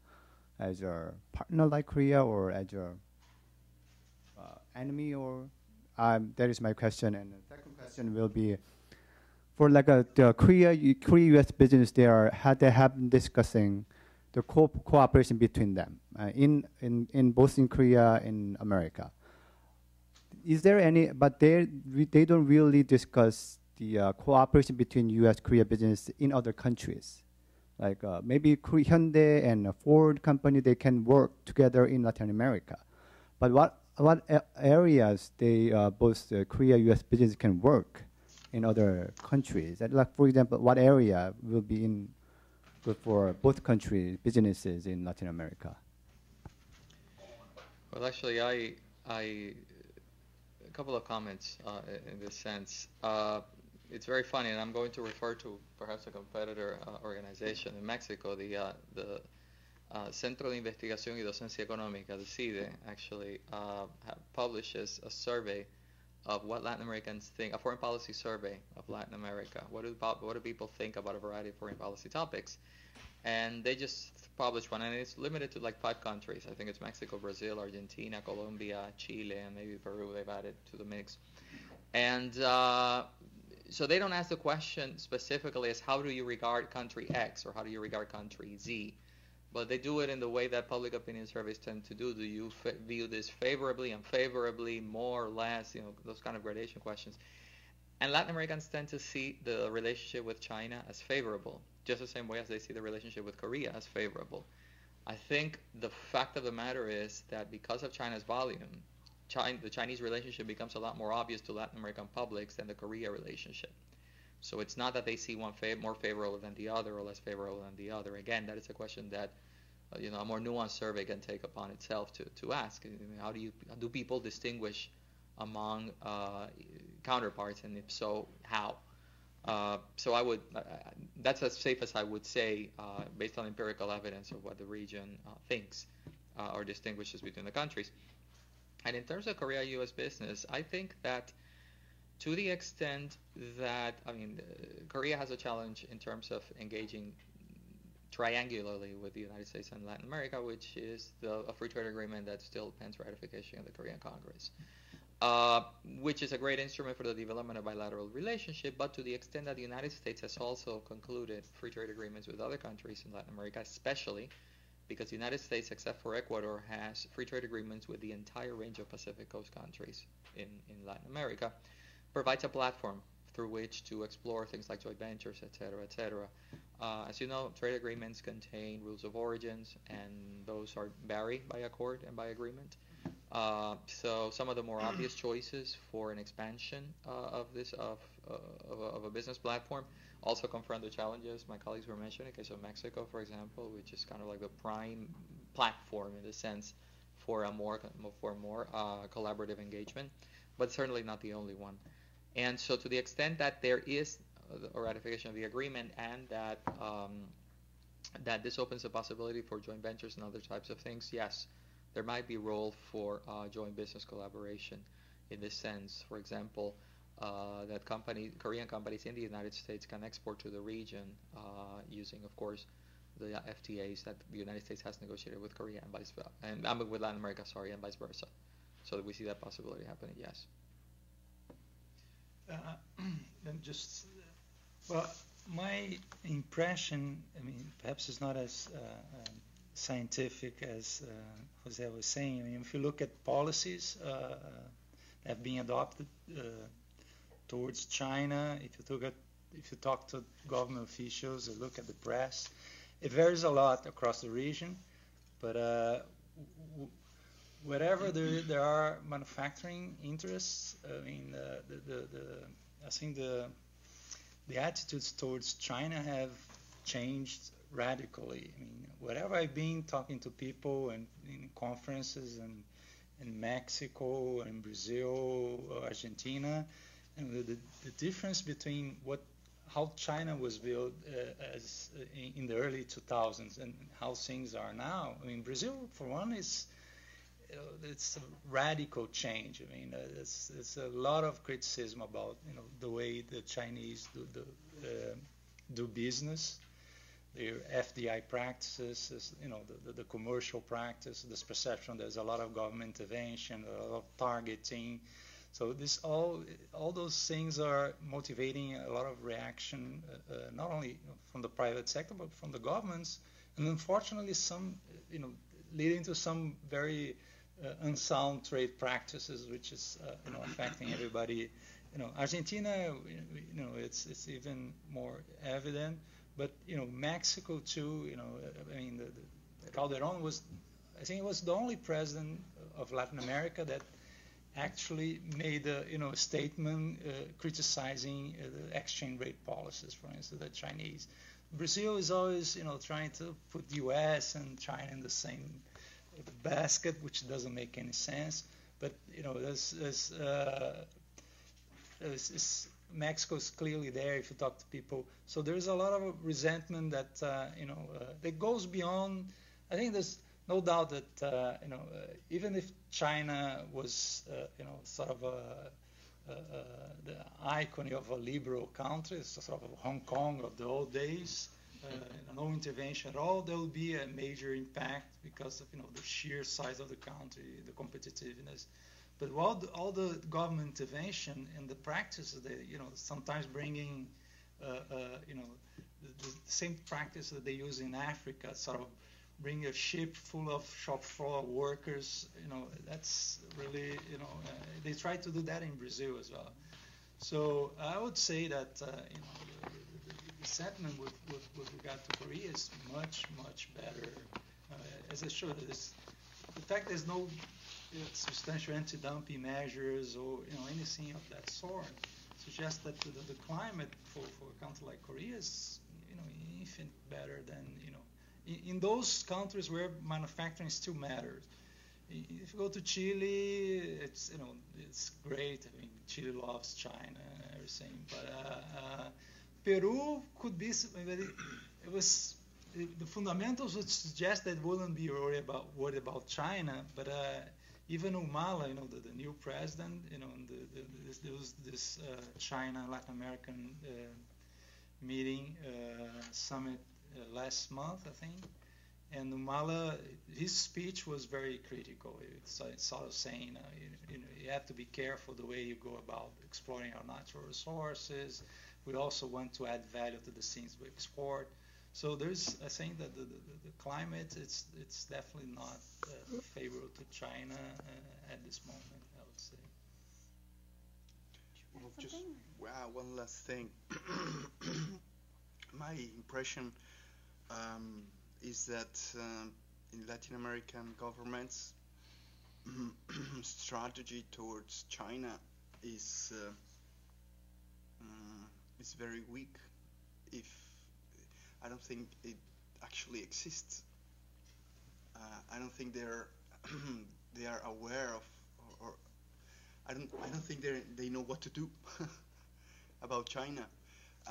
as a partner like Korea or as a enemy? Or that is my question. And the second question will be, for like the Korea-U.S. business, they have been discussing the cooperation between them in both in Korea and America. Is there any? But they don't really discuss the cooperation between U.S. Korea business in other countries, like maybe Hyundai and a Ford company, they can work together in Latin America. But what areas they both Korea-U.S. business can work in other countries? And like, for example, what area will be good for both countries' businesses in Latin America? Well, actually, a couple of comments in this sense. It's very funny, and I'm going to refer to perhaps a competitor organization in Mexico, the Centro de Investigación y Docencia Económica, the CIDE, actually publishes a survey of what Latin Americans think, a foreign policy survey of Latin America. What do people think about a variety of foreign policy topics? And they just published one, and it's limited to like 5 countries. I think it's Mexico, Brazil, Argentina, Colombia, Chile, and maybe Peru they've added to the mix. And so they don't ask the question specifically as how do you regard country X or how do you regard country Z, but they do it in the way that public opinion surveys tend to do. Do you view this favorably, unfavorably, more or less, those kind of gradation questions. And Latin Americans tend to see the relationship with China as favorable, just the same way as they see the relationship with Korea as favorable. I think the fact of the matter is that because of China's volume, the Chinese relationship becomes a lot more obvious to Latin American publics than the Korea relationship. So it's not that they see one more favorable than the other or less favorable than the other. Again, that is a question that a more nuanced survey can take upon itself to ask, how do people distinguish among counterparts, and if so, how? So I would, that's as safe as I would say, based on empirical evidence of what the region thinks or distinguishes between the countries. And in terms of Korea-U.S. business, I think that to the extent that, Korea has a challenge in terms of engaging triangularly with the United States and Latin America, which is a free trade agreement that still pens ratification in the Korean Congress, which is a great instrument for the development of bilateral relationship. But to the extent that the United States has also concluded free trade agreements with other countries in Latin America, especially because the United States, except for Ecuador, has free trade agreements with the entire range of Pacific Coast countries in Latin America, provides a platform through which to explore things like joint ventures, et cetera, et cetera. As you know, trade agreements contain rules of origins, and those vary by accord and by agreement. So some of the more obvious choices for an expansion of a business platform also confront the challenges my colleagues were mentioning. In case of Mexico, for example, which is kind of like the prime platform in the sense for a more collaborative engagement, but certainly not the only one. And so to the extent that there is a ratification of the agreement, and that this opens the possibility for joint ventures and other types of things, yes, there might be a role for joint business collaboration in this sense. For example, that Korean companies in the United States can export to the region using, of course, the FTAs that the United States has negotiated with Korea and vice versa, and with Latin America, and vice versa. So that we see that possibility happening, yes. And just, well, my impression, perhaps it's not as scientific as Jose was saying. If you look at policies that have been adopted towards China, if you talk to government officials or look at the press, it varies a lot across the region. But wherever there are manufacturing interests, I think the attitudes towards China have changed radically. Wherever I've been talking to people and in conferences and in Mexico and Brazil or Argentina, and the difference between how China was built in the early 2000s and how things are now. Brazil, for one, it's a radical change. It's a lot of criticism about the way the Chinese do business, their FDI practices, the commercial practice, this perception there's a lot of government intervention, a lot of targeting. So all those things are motivating a lot of reaction, not only from the private sector but from the governments, and unfortunately some, leading to some very unsound trade practices, which is affecting everybody. Argentina, it's even more evident, but Mexico too. The Calderon was, I think, it was the only president of Latin America that actually made a statement criticizing the exchange rate policies, for instance, the Chinese. Brazil is always trying to put the U.S. and China in the same basket, which doesn't make any sense. But Mexico's clearly there if you talk to people. So there's a lot of resentment that that goes beyond. I think there's no doubt that even if China was sort of the icon of a liberal country, sort of Hong Kong of the old days, no intervention at all, there will be a major impact because of the sheer size of the country, the competitiveness. But all the government intervention and the practices, sometimes bringing the same practice that they use in Africa, sort of bring a ship full of shop floor workers, that's really, they try to do that in Brazil as well. So I would say that, the sentiment with regard to Korea is much, much better. As I showed, the fact there's no substantial anti-dumping measures or anything of that sort suggests that the climate for a country like Korea is infinitely better than in those countries where manufacturing still matters. If you go to Chile, it's it's great. I mean, Chile loves China and everything, but Peru could be. It was the fundamentals would suggest that wouldn't be worried about China, but even Humala, the new president, there was this China Latin American meeting summit last month, I think. And Humala, his speech was very critical. It's sort of saying, you have to be careful the way you go about exploring our natural resources. We also want to add value to the things we export. So I think that the climate, it's definitely not favorable to China at this moment, I would say. Well, just one last thing. My impression is that in Latin American governments, strategy towards China is very weak. I don't think it actually exists. I don't think they are aware of, or I don't think they know what to do about China.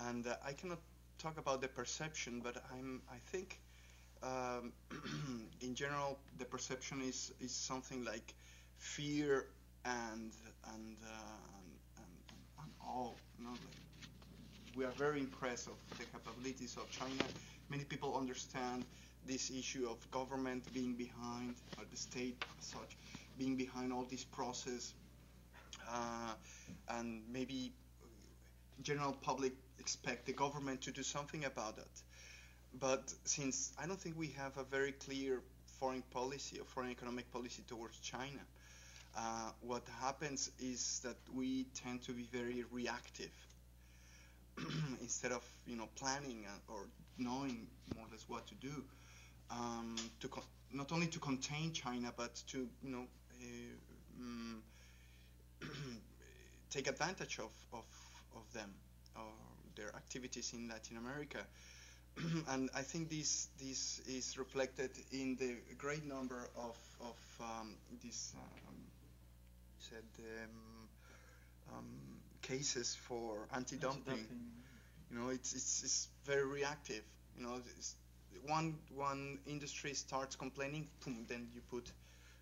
And I cannot talk about the perception, but I think in general the perception is something like fear and awe. We are very impressed of the capabilities of China. Many people understand this issue of government being behind, or the state as such, being behind all this process, and maybe general public expect the government to do something about it. But since I don't think we have a very clear foreign policy or foreign economic policy towards China, what happens is that we tend to be very reactive instead of planning or knowing more or less what to do, not only to contain China, but to take advantage of them or their activities in Latin America. And I think this is reflected in the great number of these cases for anti-dumping. It's very reactive. One industry starts complaining, boom, then you put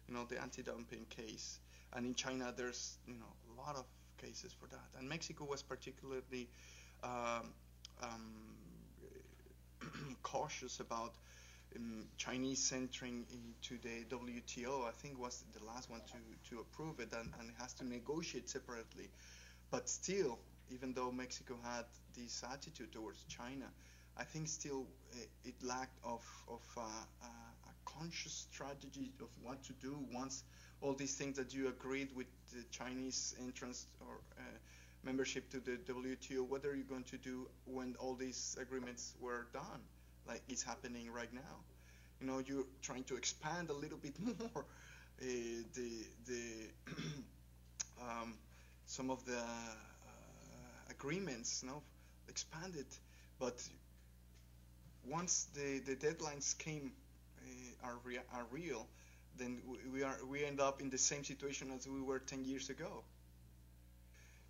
the anti-dumping case. And in China there's a lot of cases for that. And Mexico was particularly cautious about Chinese entering into the WTO. I think was the last one to approve it, and it has to negotiate separately. But still, even though Mexico had this attitude towards China, I think still it lacked of a conscious strategy of what to do once all these things that you agreed with the Chinese entrance or membership to the WTO. What are you going to do when all these agreements were done, like it's happening right now? You're trying to expand a little bit more some of the agreements, expanded. But once the deadlines are real, then we end up in the same situation as we were 10 years ago.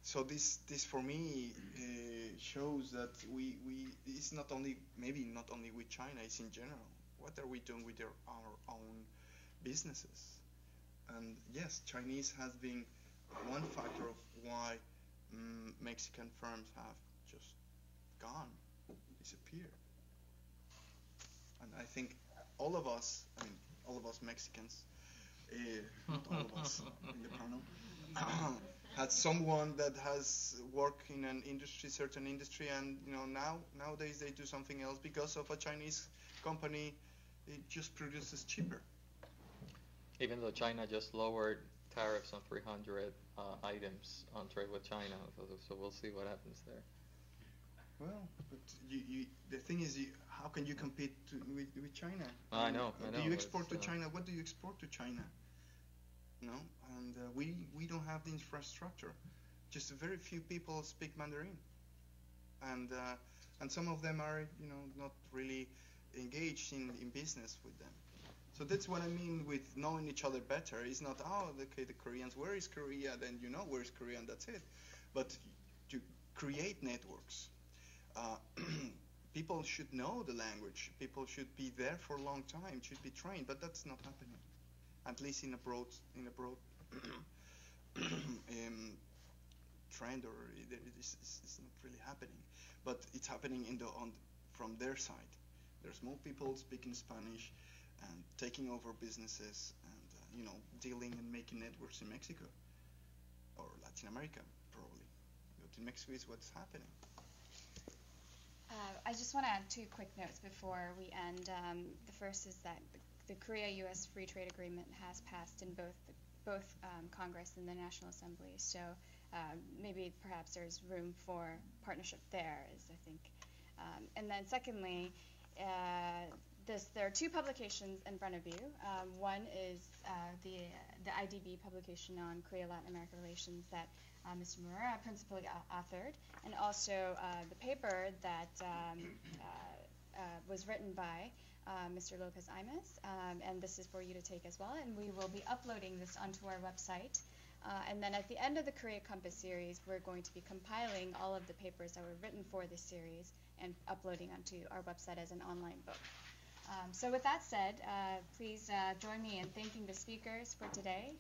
So this for me shows that it's not only with China, it's in general. What are we doing with our own businesses? And yes, Chinese has been one factor of why Mexican firms have just gone, disappeared. And I think all of us Mexicans, not all of us in the panel, had someone that has worked in an industry, certain industry, and nowadays they do something else because of a Chinese company. It just produces cheaper. Even though China just lowered tariffs on 300 items on trade with China, so we'll see what happens there. Well, but the thing is, how can you compete with China? I know. Do you export to China? What do you export to China? And we don't have the infrastructure. Just very few people speak Mandarin, and some of them are not really engaged in business with them. So that's what I mean with knowing each other better. It's not, oh, okay, the Koreans, where is Korea? Then you know where is Korea and that's it. But to create networks. People should know the language. People should be there for a long time, should be trained, but that's not happening. At least in a broad trend, or it's not really happening. But it's happening from their side. There's more people speaking Spanish and taking over businesses and dealing and making networks in Mexico or Latin America, probably. But in Mexico is what's happening. I just want to add two quick notes before we end. The first is that the Korea-U.S. Free Trade Agreement has passed in both Congress and the National Assembly. So maybe perhaps there's room for partnership there, is I think. And then secondly, there are two publications in front of you. One is the IDB publication on Korea-Latin America relations that Mr. Moreira principally authored, and also the paper that was written by Mr. Lopez Aymes, and this is for you to take as well, and we will be uploading this onto our website. And then at the end of the Korea Compass series, we're going to be compiling all of the papers that were written for this series and uploading onto our website as an online book. So with that said, please join me in thanking the speakers for today.